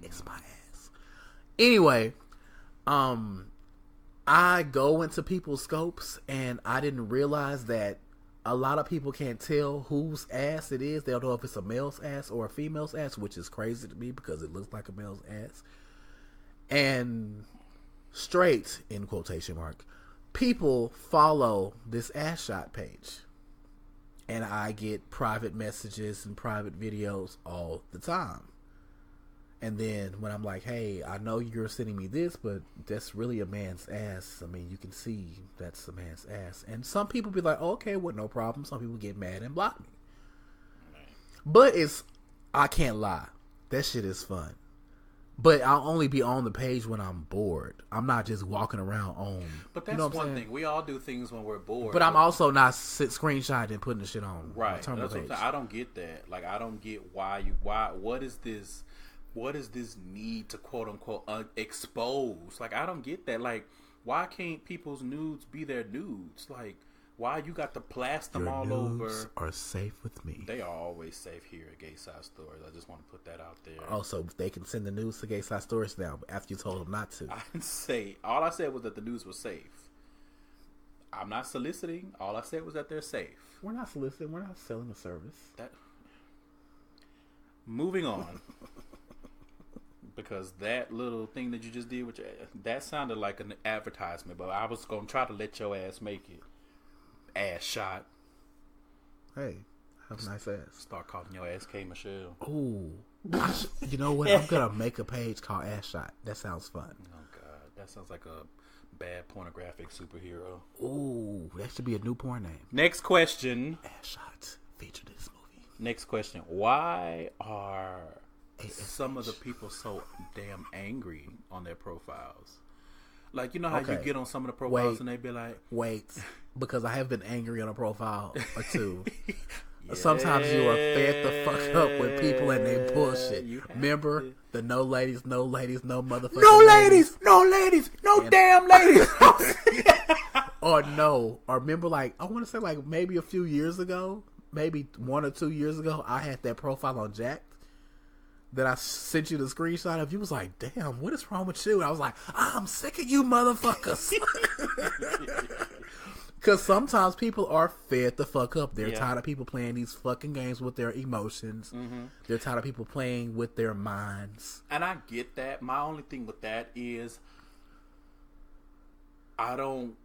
Speaker 1: It's my ass. Anyway, I go into people's scopes, and I didn't realize that a lot of people can't tell whose ass it is. They don't know if it's a male's ass or a female's ass, which is crazy to me because it looks like a male's ass. And straight, in quotation mark, people follow this ass shot page. And I get private messages and private videos all the time. And then when I'm like, hey, I know you're sending me this, but that's really a man's ass. I mean, you can see that's a man's ass. And some people be like, oh, okay, well, no problem. Some people get mad and block me. But I can't lie. That shit is fun. But I'll only be on the page when I'm bored. I'm not just walking around on.
Speaker 2: But that's one thing. We all do things when we're bored.
Speaker 1: But I'm also not screenshotting and putting the shit on.
Speaker 2: Right. That's what I'm saying. I don't get that. Like, I don't get why what is this need to quote unquote expose? Like, I don't get that. Like, why can't people's nudes be their nudes? Like, why you got to blast them all over?
Speaker 1: Nudes are safe with me.
Speaker 2: They are always safe here at Gay Side Stories. I just want to put that out there.
Speaker 1: Also, they can send the news to Gay Side Stories now after you told them not to.
Speaker 2: I didn't say. All I said was that the news was safe. I'm not soliciting. All I said was that they're safe.
Speaker 1: We're not soliciting. We're not selling a service.
Speaker 2: Moving on. Because that little thing that you just did, that sounded like an advertisement, but I was going to try to let your ass make it. Ass shot.
Speaker 1: Hey, have a nice ass.
Speaker 2: Start calling your ass K. Michelle.
Speaker 1: Ooh. You know what? I'm going to make a page called Ass Shot. That sounds fun.
Speaker 2: Oh, God. That sounds like a bad pornographic superhero.
Speaker 1: Ooh, that should be a new porn name.
Speaker 2: Next question.
Speaker 1: Ass Shot featured in this movie.
Speaker 2: Next question. Why are some of the people so damn angry on their profiles? Like, you know how you get on some of the profiles and they be like...
Speaker 1: Wait, because I have been angry on a profile or two. Yeah. Sometimes you are fed the fuck up with people and they bullshit. Remember the no ladies, no motherfucking
Speaker 2: no ladies, no damn ladies.
Speaker 1: Or remember, like, I want to say like maybe a few years ago, maybe 1 or 2 years ago, I had that profile on Jack'd. That I sent you the screenshot of. You was like, damn, what is wrong with you? And I was like, I'm sick of you motherfuckers. Because sometimes people are fed the fuck up. They're tired of people playing these fucking games with their emotions. Mm-hmm. They're tired of people playing with their minds.
Speaker 2: And I get that. My only thing with that is I don't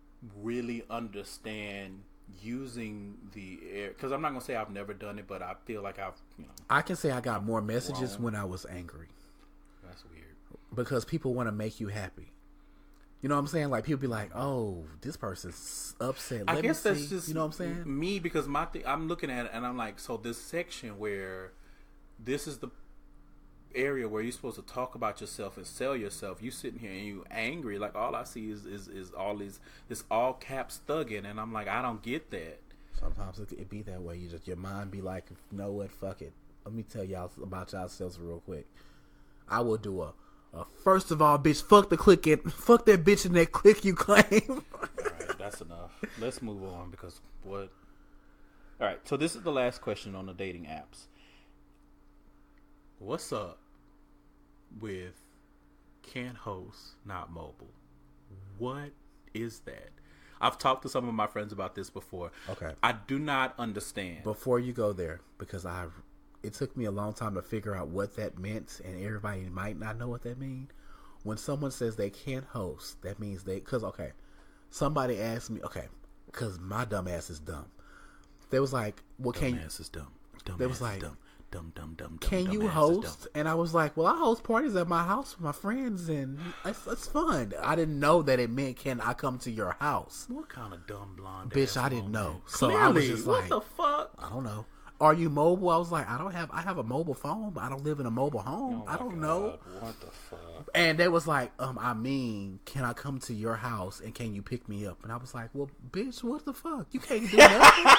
Speaker 2: really understand using the air, because I'm not gonna say I've never done it, but I feel like I've,
Speaker 1: I can say I got more messages when I was angry.
Speaker 2: That's weird.
Speaker 1: Because people want to make you happy. You know what I'm saying? Like, people be like, "Oh, this person's upset."
Speaker 2: I guess that's just,
Speaker 1: you know what I'm saying?
Speaker 2: Me, because I'm looking at it and I'm like, so this section where this is the area where you're supposed to talk about yourself and sell yourself, you sitting here and you angry, like all I see is all this all caps thugging, and I'm like, I don't get that.
Speaker 1: Sometimes it be that way. Your mind be like, you know what, fuck it. Let me tell y'all about yourselves real quick. I will do a first of all, bitch, fuck the click it, fuck that bitch in that click you claim.
Speaker 2: Alright, that's enough. Let's move on, because what? Alright, so this is the last question on the dating apps. What's up with can't host, not mobile? What is that? I've talked to some of my friends about this before.
Speaker 1: Okay.
Speaker 2: I do not understand.
Speaker 1: Before you go there, because it took me a long time to figure out what that meant, and everybody might not know what that means. When someone says they can't host, that means somebody asked me, because my dumb ass is dumb. They was like, well,
Speaker 2: Dumbass is dumb.
Speaker 1: They was like,
Speaker 2: dumb.
Speaker 1: Can you host? And I was like, well, I host parties at my house with my friends, and it's fun. I didn't know that it meant, can I come to your house?
Speaker 2: What kind of dumb blonde
Speaker 1: bitch? I didn't know. So
Speaker 2: Clearly,
Speaker 1: I was just
Speaker 2: what
Speaker 1: like,
Speaker 2: the fuck?
Speaker 1: I don't know. Are you mobile? I was like, I have a mobile phone, but I don't live in a mobile home. I don't know.
Speaker 2: What the fuck?
Speaker 1: And they was like, can I come to your house and can you pick me up? And I was like, well, bitch, what the fuck? You can't do nothing.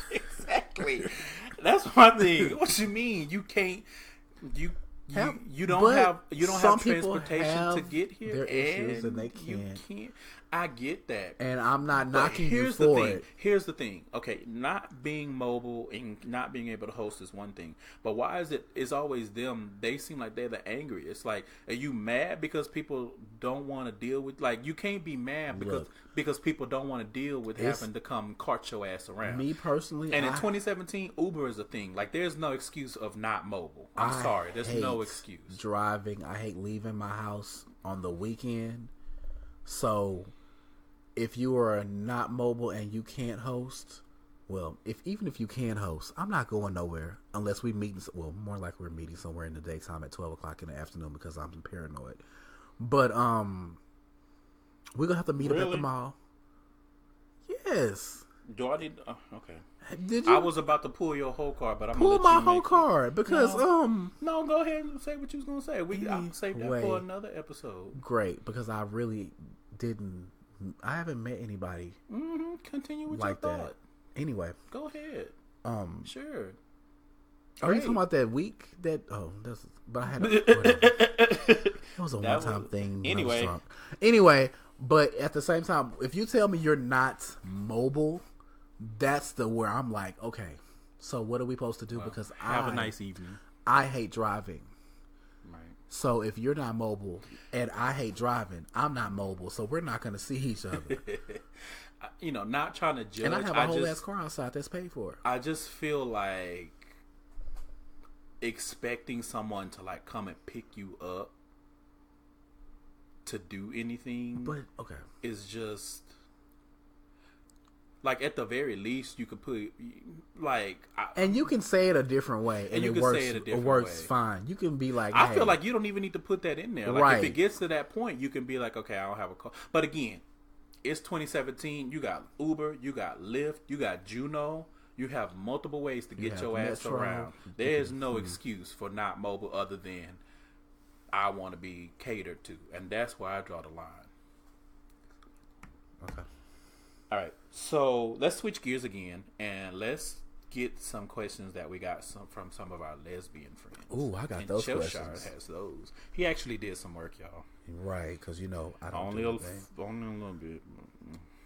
Speaker 2: Exactly. That's my thing. What you mean? You can't. You don't have transportation to get here.
Speaker 1: Their issues and they can't.
Speaker 2: You can't. I get that,
Speaker 1: and I'm not knocking you for it.
Speaker 2: Here's the thing. Okay, not being mobile and not being able to host is one thing, but why is it? It's always them. They seem like they're the angry. It's like, are you mad because people don't want to deal with? Like, you can't be mad because people don't want to deal with having to come cart your ass around.
Speaker 1: Me personally,
Speaker 2: and in 2017, Uber is a thing. Like, there's no excuse of not mobile. I'm sorry, there's no excuse.
Speaker 1: Driving, I hate leaving my house on the weekend. So, if you are not mobile and you can't host, well, even if you can host, I'm not going nowhere unless we meet. Well, more like we're meeting somewhere in the daytime at 12 o'clock in the afternoon because I'm paranoid. But we're gonna have to meet up at the mall. Yes.
Speaker 2: Do I need? Okay.
Speaker 1: Did you?
Speaker 2: I was about to pull your whole card, but I'm
Speaker 1: pull
Speaker 2: gonna let
Speaker 1: my
Speaker 2: you
Speaker 1: whole card because
Speaker 2: No, go ahead and say what you was gonna say. I'll save that for another episode.
Speaker 1: Great, because I really didn't. I haven't met anybody.
Speaker 2: Mm-hmm. Continue with
Speaker 1: like
Speaker 2: your thought.
Speaker 1: That. Anyway,
Speaker 2: go ahead. Sure.
Speaker 1: Are you talking about that week? But I had. It was a one-time thing. Anyway, but at the same time, if you tell me you're not mobile, that's where I'm like, okay. So what are we supposed to do? Because
Speaker 2: have a nice evening.
Speaker 1: I hate driving. So if you're not mobile and I hate driving, I'm not mobile, so we're not going to see each other.
Speaker 2: Not trying to judge.
Speaker 1: And I have a whole ass car outside that's paid for.
Speaker 2: I just feel like expecting someone to like come and pick you up to do anything, is just like, at the very least, you could put and you can say it a different way, and it works. It works fine. You can be like, I feel like you don't even need to put that in there. Like, if it gets to that point, you can be like, okay, I don't have a car. But again, it's 2017. You got Uber, you got Lyft, you got Juno. You have multiple ways to get your ass around. There is no excuse for not mobile other than I want to be catered to, and that's where I draw the line.
Speaker 1: Okay.
Speaker 2: All right, so let's switch gears again, and let's get some questions that we got from some of our lesbian friends.
Speaker 1: Ooh, I got those questions.
Speaker 2: Chelshire has those. He actually did some work, y'all.
Speaker 1: Right, because I don't
Speaker 2: only
Speaker 1: do
Speaker 2: only a little bit.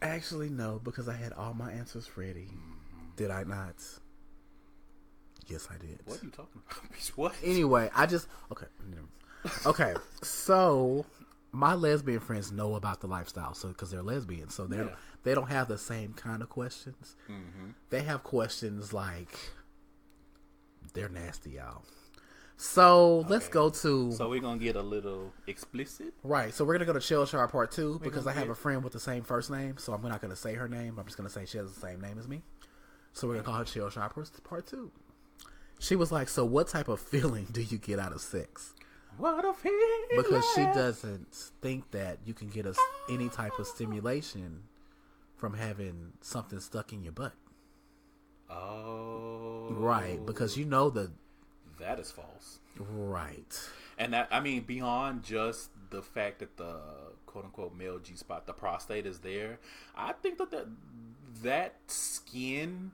Speaker 1: Actually, no, because I had all my answers ready. Mm-hmm. Did I not? Yes, I did.
Speaker 2: What are you talking about? What?
Speaker 1: Anyway, okay. So my lesbian friends know about the lifestyle, so because they're lesbians, so they don't have the same kind of questions. Mm-hmm. They have questions like, they're nasty, y'all. So let's go to.
Speaker 2: So we're gonna get a little explicit,
Speaker 1: right? So we're gonna go to Chelshire Part 2 because I have a friend with the same first name, so I'm not gonna say her name. I'm just gonna say she has the same name as me. So we're gonna call her Chelshire Part 2. She was like, "So what type of feeling do you get out of sex?"
Speaker 2: What a feeling!
Speaker 1: Because she doesn't think that you can get any type of stimulation from having something stuck in your butt.
Speaker 2: Oh,
Speaker 1: right? Because
Speaker 2: that is false.
Speaker 1: Right.
Speaker 2: And that, I mean, beyond just the fact that the quote unquote male G spot, the prostate is there, I think that skin,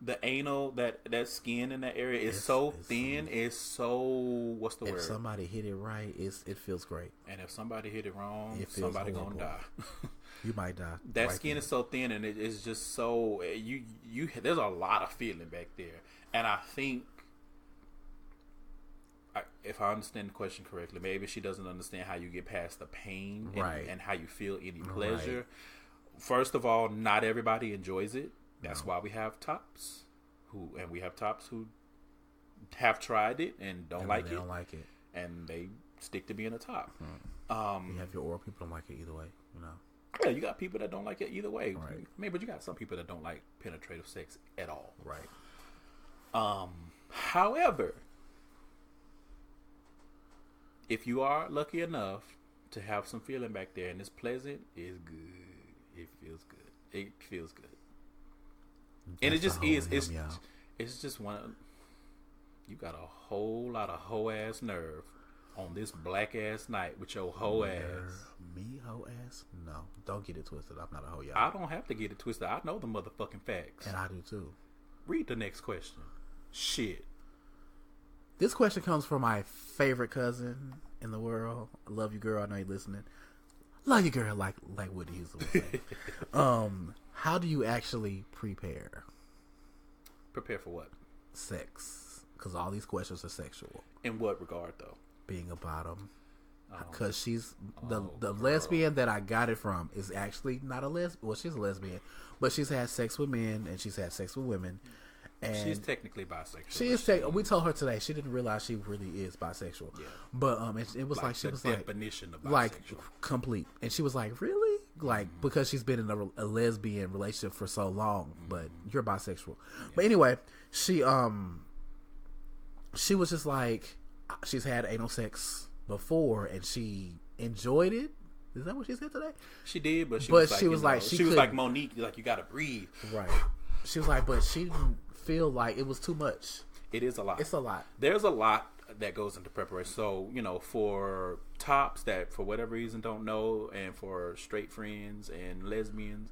Speaker 2: the anal, that skin in that area is so thin. It's so, what's the word?
Speaker 1: If somebody hit it right, it feels great.
Speaker 2: And if somebody hit it wrong, somebody gonna die.
Speaker 1: You might die.
Speaker 2: That skin is so thin, and it's just so there's a lot of feeling back there. And I think, if I understand the question correctly, maybe she doesn't understand how you get past the pain and how you feel any pleasure. Right. First of all, not everybody enjoys it. That's why we have tops who have tried it and don't like it, and they stick to being a top.
Speaker 1: You have your oral people don't like it either way, you know.
Speaker 2: Yeah, you got people that don't like it either way.
Speaker 1: Right.
Speaker 2: Maybe, but you got some people that don't like penetrative sex at all.
Speaker 1: Right.
Speaker 2: However, if you are lucky enough to have some feeling back there and it's pleasant, it's good. It feels good. It feels good. And it just is. It's just one. You got a whole lot of hoe ass nerve on this black ass night with your hoe ass.
Speaker 1: Me hoe ass? No, don't get it twisted. I'm not a hoe, y'all.
Speaker 2: I don't have to get it twisted. I know the motherfucking facts.
Speaker 1: And I do too.
Speaker 2: Read the next question. Shit.
Speaker 1: This question comes from my favorite cousin in the world. I love you, girl. I know you're listening. Love you, girl. Like Woody Houston would say. How do you actually prepare?
Speaker 2: Prepare for what?
Speaker 1: Sex. Because all these questions are sexual.
Speaker 2: In what regard, though?
Speaker 1: Being a bottom. Because she's the lesbian that I got it from is actually not a lesbian. Well, she's a lesbian, but she's had sex with men and she's had sex with women. And
Speaker 2: she's technically bisexual.
Speaker 1: She is. We told her today she didn't realize she really is bisexual. Yeah. But it was like she was like
Speaker 2: definition of bisexual.
Speaker 1: Like complete, and she was like, really, like because she's been in a lesbian relationship for so long. But you're bisexual. Yeah. But anyway, she was just like, she's had anal sex before and she enjoyed it. Is that what she said today?
Speaker 2: She did, but she was like Monique, like you gotta breathe.
Speaker 1: Right. She was like, but she didn't feel like it was too much.
Speaker 2: It is a lot.
Speaker 1: It's a lot.
Speaker 2: There's a lot that goes into preparation. So, for tops that for whatever reason don't know, and for straight friends and lesbians,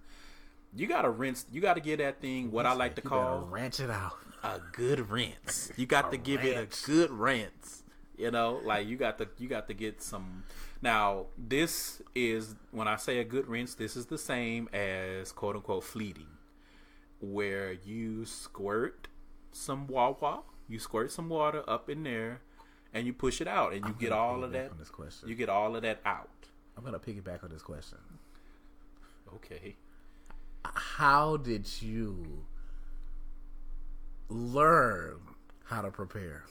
Speaker 2: you gotta rinse. You gotta give that thing what I like to call
Speaker 1: rinse it out.
Speaker 2: A good rinse. You got to give it a good rinse. Like you got to get some. Now, this is, when I say a good rinse, this is the same as quote unquote fleeting, where you squirt some wawa, you squirt some water up in there, and you push it out, and you get all of that. You get all of that out.
Speaker 1: I'm gonna piggyback on this question.
Speaker 2: Okay.
Speaker 1: How did you learn how to prepare?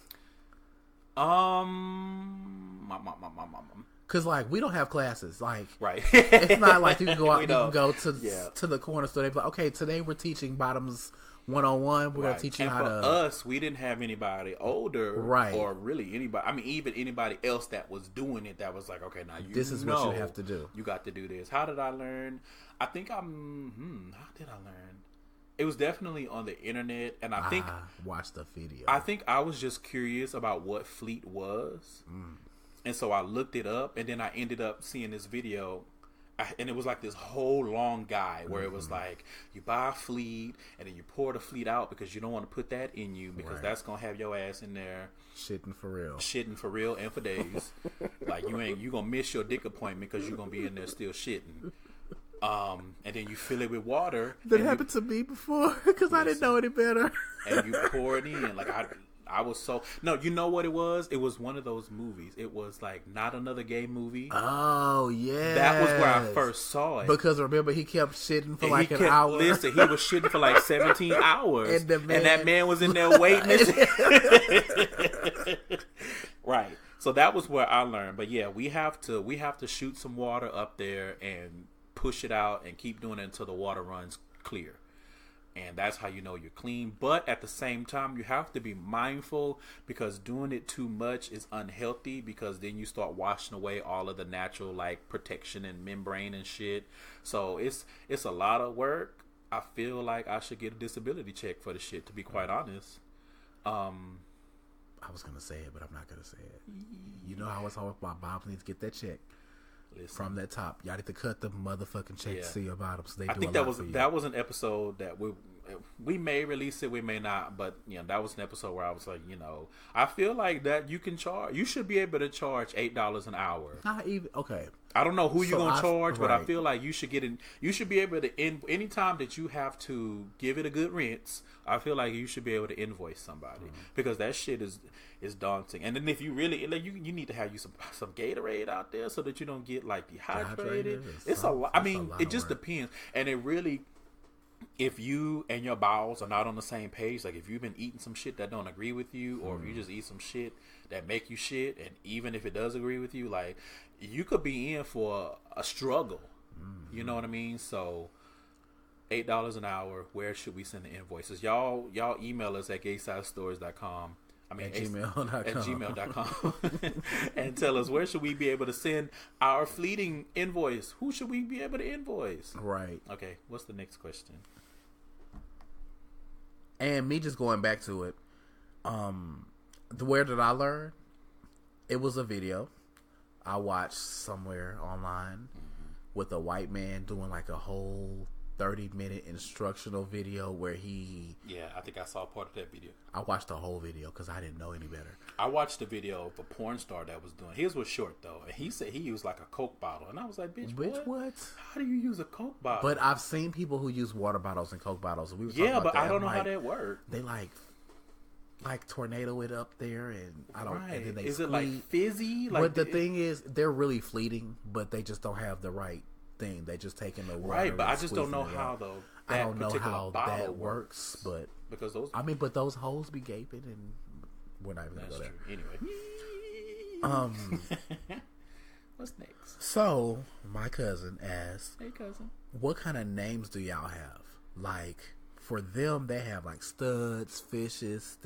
Speaker 1: Cause like we don't have classes, like
Speaker 2: right.
Speaker 1: It's not like you can go out. You can go to the corner store. They're like, okay, today we're teaching bottoms 101. We're gonna teach you how to.
Speaker 2: Us, we didn't have anybody older,
Speaker 1: right,
Speaker 2: or really anybody. I mean, even anybody else that was doing it that was like, okay, now
Speaker 1: this is what you have to do.
Speaker 2: You got to do this. How did I learn? I think how did I learn? It was definitely on the internet, and I think
Speaker 1: watched the video.
Speaker 2: I think I was just curious about what fleet was. And so I looked it up, and then I ended up seeing this video, and it was like this whole long guide where it was like, you buy a fleet, and then you pour the fleet out because you don't want to put that in you because that's going to have your ass in there.
Speaker 1: Shitting for real
Speaker 2: and for days. Like you going to miss your dick appointment because you're going to be in there still shitting. And then you fill it with water.
Speaker 1: That happened to me before because I didn't know any better.
Speaker 2: And you pour it in. Like I was so... No, you know what it was? It was one of those movies. It was like Not Another Gay Movie.
Speaker 1: Oh, yeah.
Speaker 2: That was where I first saw it.
Speaker 1: Because remember, he kept shitting for like an hour.
Speaker 2: Listen, he was shitting for like 17 hours. And that man was in there waiting. Right. So that was where I learned. But yeah, we have to shoot some water up there and push it out and keep doing it until the water runs clear. And that's how you know you're clean. But at the same time, you have to be mindful, because doing it too much is unhealthy, because then you start washing away all of the natural like protection and membrane and shit. So it's a lot of work. I feel like I should get a disability check for the shit, to be quite honest.
Speaker 1: I was gonna say it, but I'm not gonna say it. You know how it's always about Bob needs to get that check. Listen. From that top. Y'all need to cut the motherfucking check to see your bottom. So I think
Speaker 2: that was an episode that we may release it, we may not, but that was an episode where I was like, I feel like that you should be able to charge $8 an hour.
Speaker 1: Not even okay.
Speaker 2: I don't know who you're gonna charge, but I feel like you should be able to anytime that you have to give it a good rinse. I feel like you should be able to invoice somebody, because that shit is daunting. And then if you really you need to have you some Gatorade out there so that you don't get like dehydrated. It's a lot. I mean, it just depends, and it really. If you and your bowels are not on the same page, like if you've been eating some shit that don't agree with you, or if you just eat some shit that make you shit, and even if it does agree with you, like you could be in for a struggle. You know what I mean? So $8 an hour. Where should we send the invoices? Y'all email us at gaysidestories.com. At gmail.com and tell us, where should we be able to send our fleeting invoice? Who should we be able to invoice?
Speaker 1: Right.
Speaker 2: Okay, what's the next question?
Speaker 1: And me just going back to it, where did I learn? It was a video I watched somewhere online with a white man doing like a whole 30-minute instructional video where he...
Speaker 2: Yeah, I think I saw part of that video.
Speaker 1: I watched the whole video because I didn't know any better.
Speaker 2: I watched the video of a porn star that was doing... His was short, though. And he said he used like a Coke bottle. And I was like, bitch, what? How do you use a Coke bottle?
Speaker 1: But I've seen people who use water bottles and Coke bottles. We were
Speaker 2: but I don't know how that works.
Speaker 1: They like tornado it up there, and I don't...
Speaker 2: Right.
Speaker 1: And then they
Speaker 2: is it like fizzy?
Speaker 1: But the thing is, they're really fleeting, but they just don't have the right thing. They just taking the water.
Speaker 2: Right, but I just don't know how, though.
Speaker 1: I don't know how that works, but
Speaker 2: because those...
Speaker 1: but those holes be gaping, and we're not even gonna go there.
Speaker 2: Anyway. What's next?
Speaker 1: So, my cousin asked,
Speaker 2: "Hey, cousin,
Speaker 1: what kind of names do y'all have? Like, for them, they have like studs, fishes.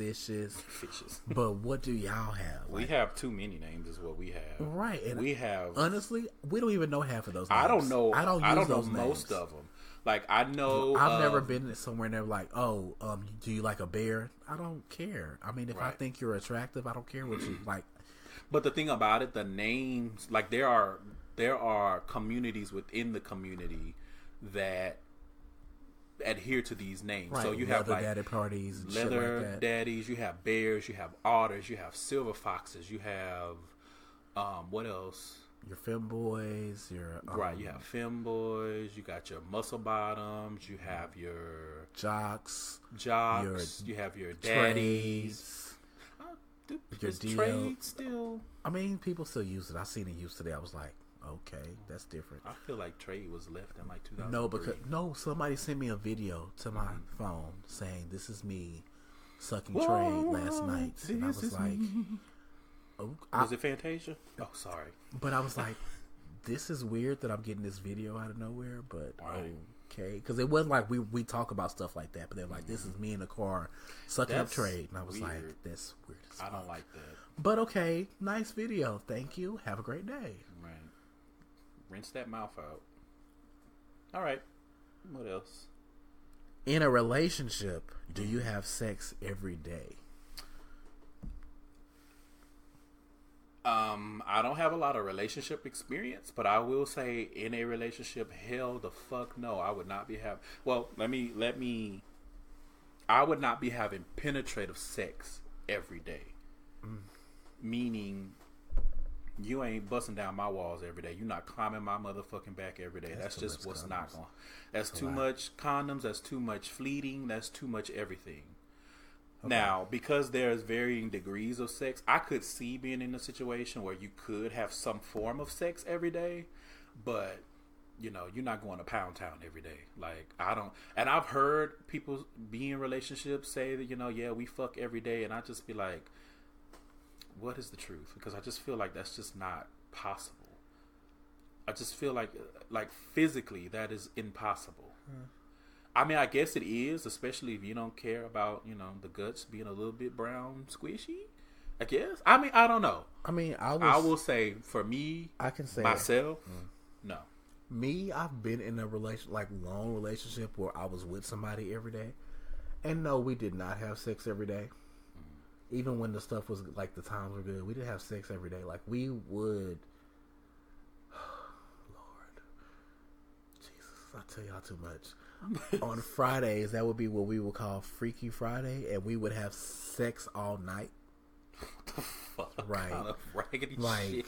Speaker 1: But what do y'all have?
Speaker 2: We have too many names, is what we have.
Speaker 1: Right, and
Speaker 2: we have.
Speaker 1: Honestly, we don't even know half of those names.
Speaker 2: I don't know.
Speaker 1: I don't know
Speaker 2: most of them. Like, I know...
Speaker 1: I've never been somewhere and they're like, do you like a bear? I don't care. I mean, if I think you're attractive, I don't care what you like.
Speaker 2: But the thing about it, the names, like, there are communities within the community that adhere to these names.
Speaker 1: Right.
Speaker 2: So you have like
Speaker 1: daddy parties, and
Speaker 2: leather
Speaker 1: shit like that.
Speaker 2: daddies, you have bears, you have otters, you have silver foxes, you have what else?
Speaker 1: Your femboys, your
Speaker 2: you have femboys, you got your muscle bottoms, you have your
Speaker 1: jocks,
Speaker 2: you have your daddies.
Speaker 1: Your
Speaker 2: trade still.
Speaker 1: I mean, people still use it. I seen it used today. I was like, okay, that's different.
Speaker 2: I feel like trade was left in like 2000.
Speaker 1: No, somebody sent me a video to my phone saying this is me sucking trade last night, and I was like.
Speaker 2: Was it Fantasia? Oh, sorry.
Speaker 1: But I was like, this is weird that I'm getting this video out of nowhere, but okay. Because it wasn't like we talk about stuff like that, but they're like, this is me in the car sucking up trade. And I was like, that's weird as fuck.
Speaker 2: I don't like that.
Speaker 1: But okay, nice video. Thank you. Have a great day.
Speaker 2: Right. Rinse that mouth out. All right. What else?
Speaker 1: In a relationship, do you have sex every day?
Speaker 2: I don't have a lot of relationship experience, but I will say in a relationship, hell the fuck no. I would not be having... Well, I would not be having penetrative sex every day. Meaning, you ain't busting down my walls every day. You're not climbing my motherfucking back every day. That's just what's not going... That's too much condoms. That's too much fleeting. That's too much everything. Okay. Now, because there's varying degrees of sex, I could see being in a situation where you could have some form of sex every day, but, you're not going to Pound Town every day. Like, I don't... And I've heard people be in relationships say that, yeah, we fuck every day, and I just be like, what is the truth? Because I just feel like that's just not possible. I just feel like physically that is impossible. I mean, I guess it is, especially if you don't care about, the guts being a little bit brown, squishy. I guess. I mean, I don't know.
Speaker 1: I mean,
Speaker 2: I will say for me,
Speaker 1: I can say
Speaker 2: myself, no.
Speaker 1: Me, I've been in a long relationship where I was with somebody every day, and no, we did not have sex every day. Even when the stuff was like the times were good, we didn't have sex every day. Like we would. Lord, Jesus, I tell y'all too much. On Fridays, that would be what we would call Freaky Friday, and we would have sex all night.
Speaker 2: What the fuck?
Speaker 1: Right.
Speaker 2: Kind of raggedy shit.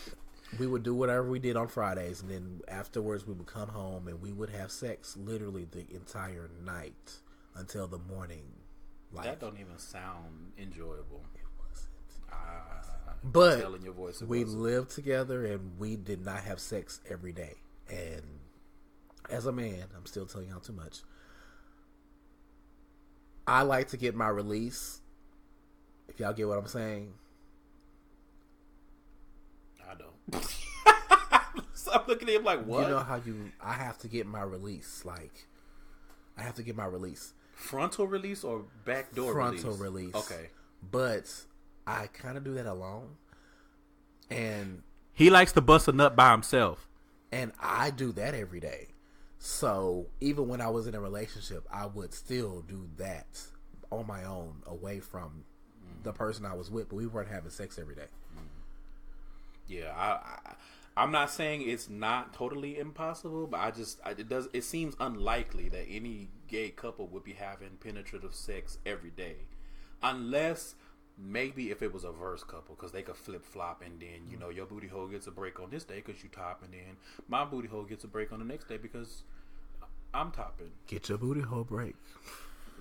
Speaker 1: We would do whatever we did on Fridays, and then afterwards we would come home and we would have sex literally the entire night until the morning.
Speaker 2: That don't even sound enjoyable.
Speaker 1: It wasn't.
Speaker 2: But telling your voice
Speaker 1: we lived together and we did not have sex every day. And as a man, I'm still telling y'all too much. I like to get my release. If y'all get what I'm saying.
Speaker 2: I don't. So I'm looking at him like, what?
Speaker 1: You know how I have to get my release. I have to get my release.
Speaker 2: Frontal release or backdoor release?
Speaker 1: Frontal release.
Speaker 2: Okay.
Speaker 1: But I kind of do that alone. And
Speaker 2: he likes to bust a nut by himself.
Speaker 1: And I do that every day. So even when I was in a relationship, I would still do that on my own, away from the person I was with. But we weren't having sex every day.
Speaker 2: Yeah, I'm not saying it's not totally impossible, but it seems unlikely that any gay couple would be having penetrative sex every day, unless maybe if it was a verse couple, because they could flip flop, and then your booty hole gets a break on this day because you top, and then my booty hole gets a break on the next day because I'm topping.
Speaker 1: Get your booty hole break.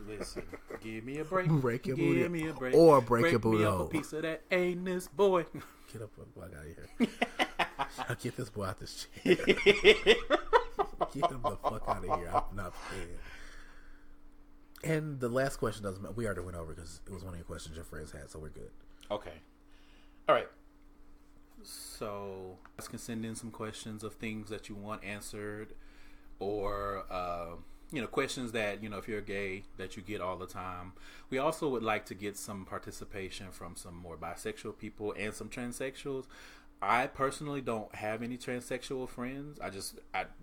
Speaker 2: Listen, give me a break.
Speaker 1: Break your booty.
Speaker 2: Give me a break.
Speaker 1: Or break your booty
Speaker 2: me
Speaker 1: hole.
Speaker 2: Up a piece of that anus, boy.
Speaker 1: Get up, fuck out of here. I'll get this boy out this chair. Get him the fuck out of here. I'm not playing. And the last question doesn't matter. We already went over because it was one of your questions your friends had, so we're good.
Speaker 2: Okay. All right. So, you guys can send in some questions of things that you want answered, or questions that if you're gay that you get all the time. We also would like to get some participation from some more bisexual people and some transsexuals. I personally don't have any transsexual friends. I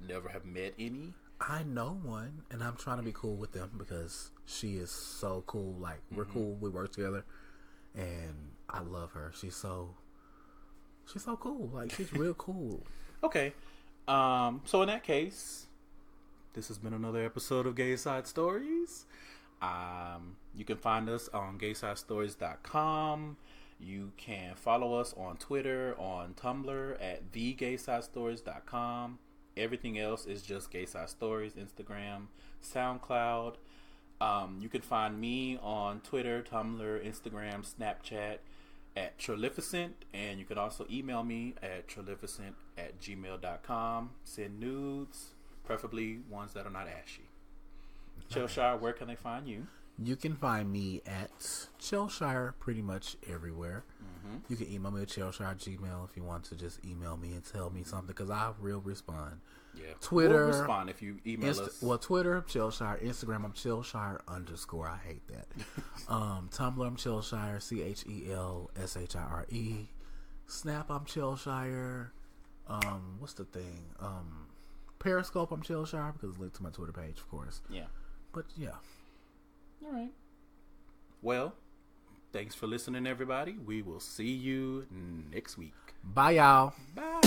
Speaker 2: never have met any.
Speaker 1: I know one, and I'm trying to be cool with them because she is so cool. Like, we're cool. We work together, and I love her. She's so cool. Like, she's real cool.
Speaker 2: Okay. So in that case, this has been another episode of Gay Side Stories. You can find us on gaysidestories.com. You can follow us on Twitter, on Tumblr at thegaysidestories.com. Everything else is just Gay Side Stories, Instagram, SoundCloud. You can find me on Twitter, Tumblr, Instagram, Snapchat at Trillificent. And you can also email me at trillificent@gmail.com. Send nudes, preferably ones that are not ashy. Chelshire, where can they find you?
Speaker 1: You can find me at Chelshire pretty much everywhere. You can email me at Chelshire@gmail if you want to just email me and tell me something, because I will respond.
Speaker 2: Yeah,
Speaker 1: Twitter,
Speaker 2: we'll respond if you email us.
Speaker 1: Well, Twitter, Chelshire. Instagram, I'm Chelshire_. I hate that. Tumblr, I'm Chelshire, CHELSHIRE. Snap, I'm Chelshire. What's the thing? Periscope, I'm Chelshire, because it's linked to my Twitter page, of course.
Speaker 2: Yeah.
Speaker 1: But yeah.
Speaker 2: All right. Well, thanks for listening, everybody. We will see you next week.
Speaker 1: Bye, y'all.
Speaker 2: Bye.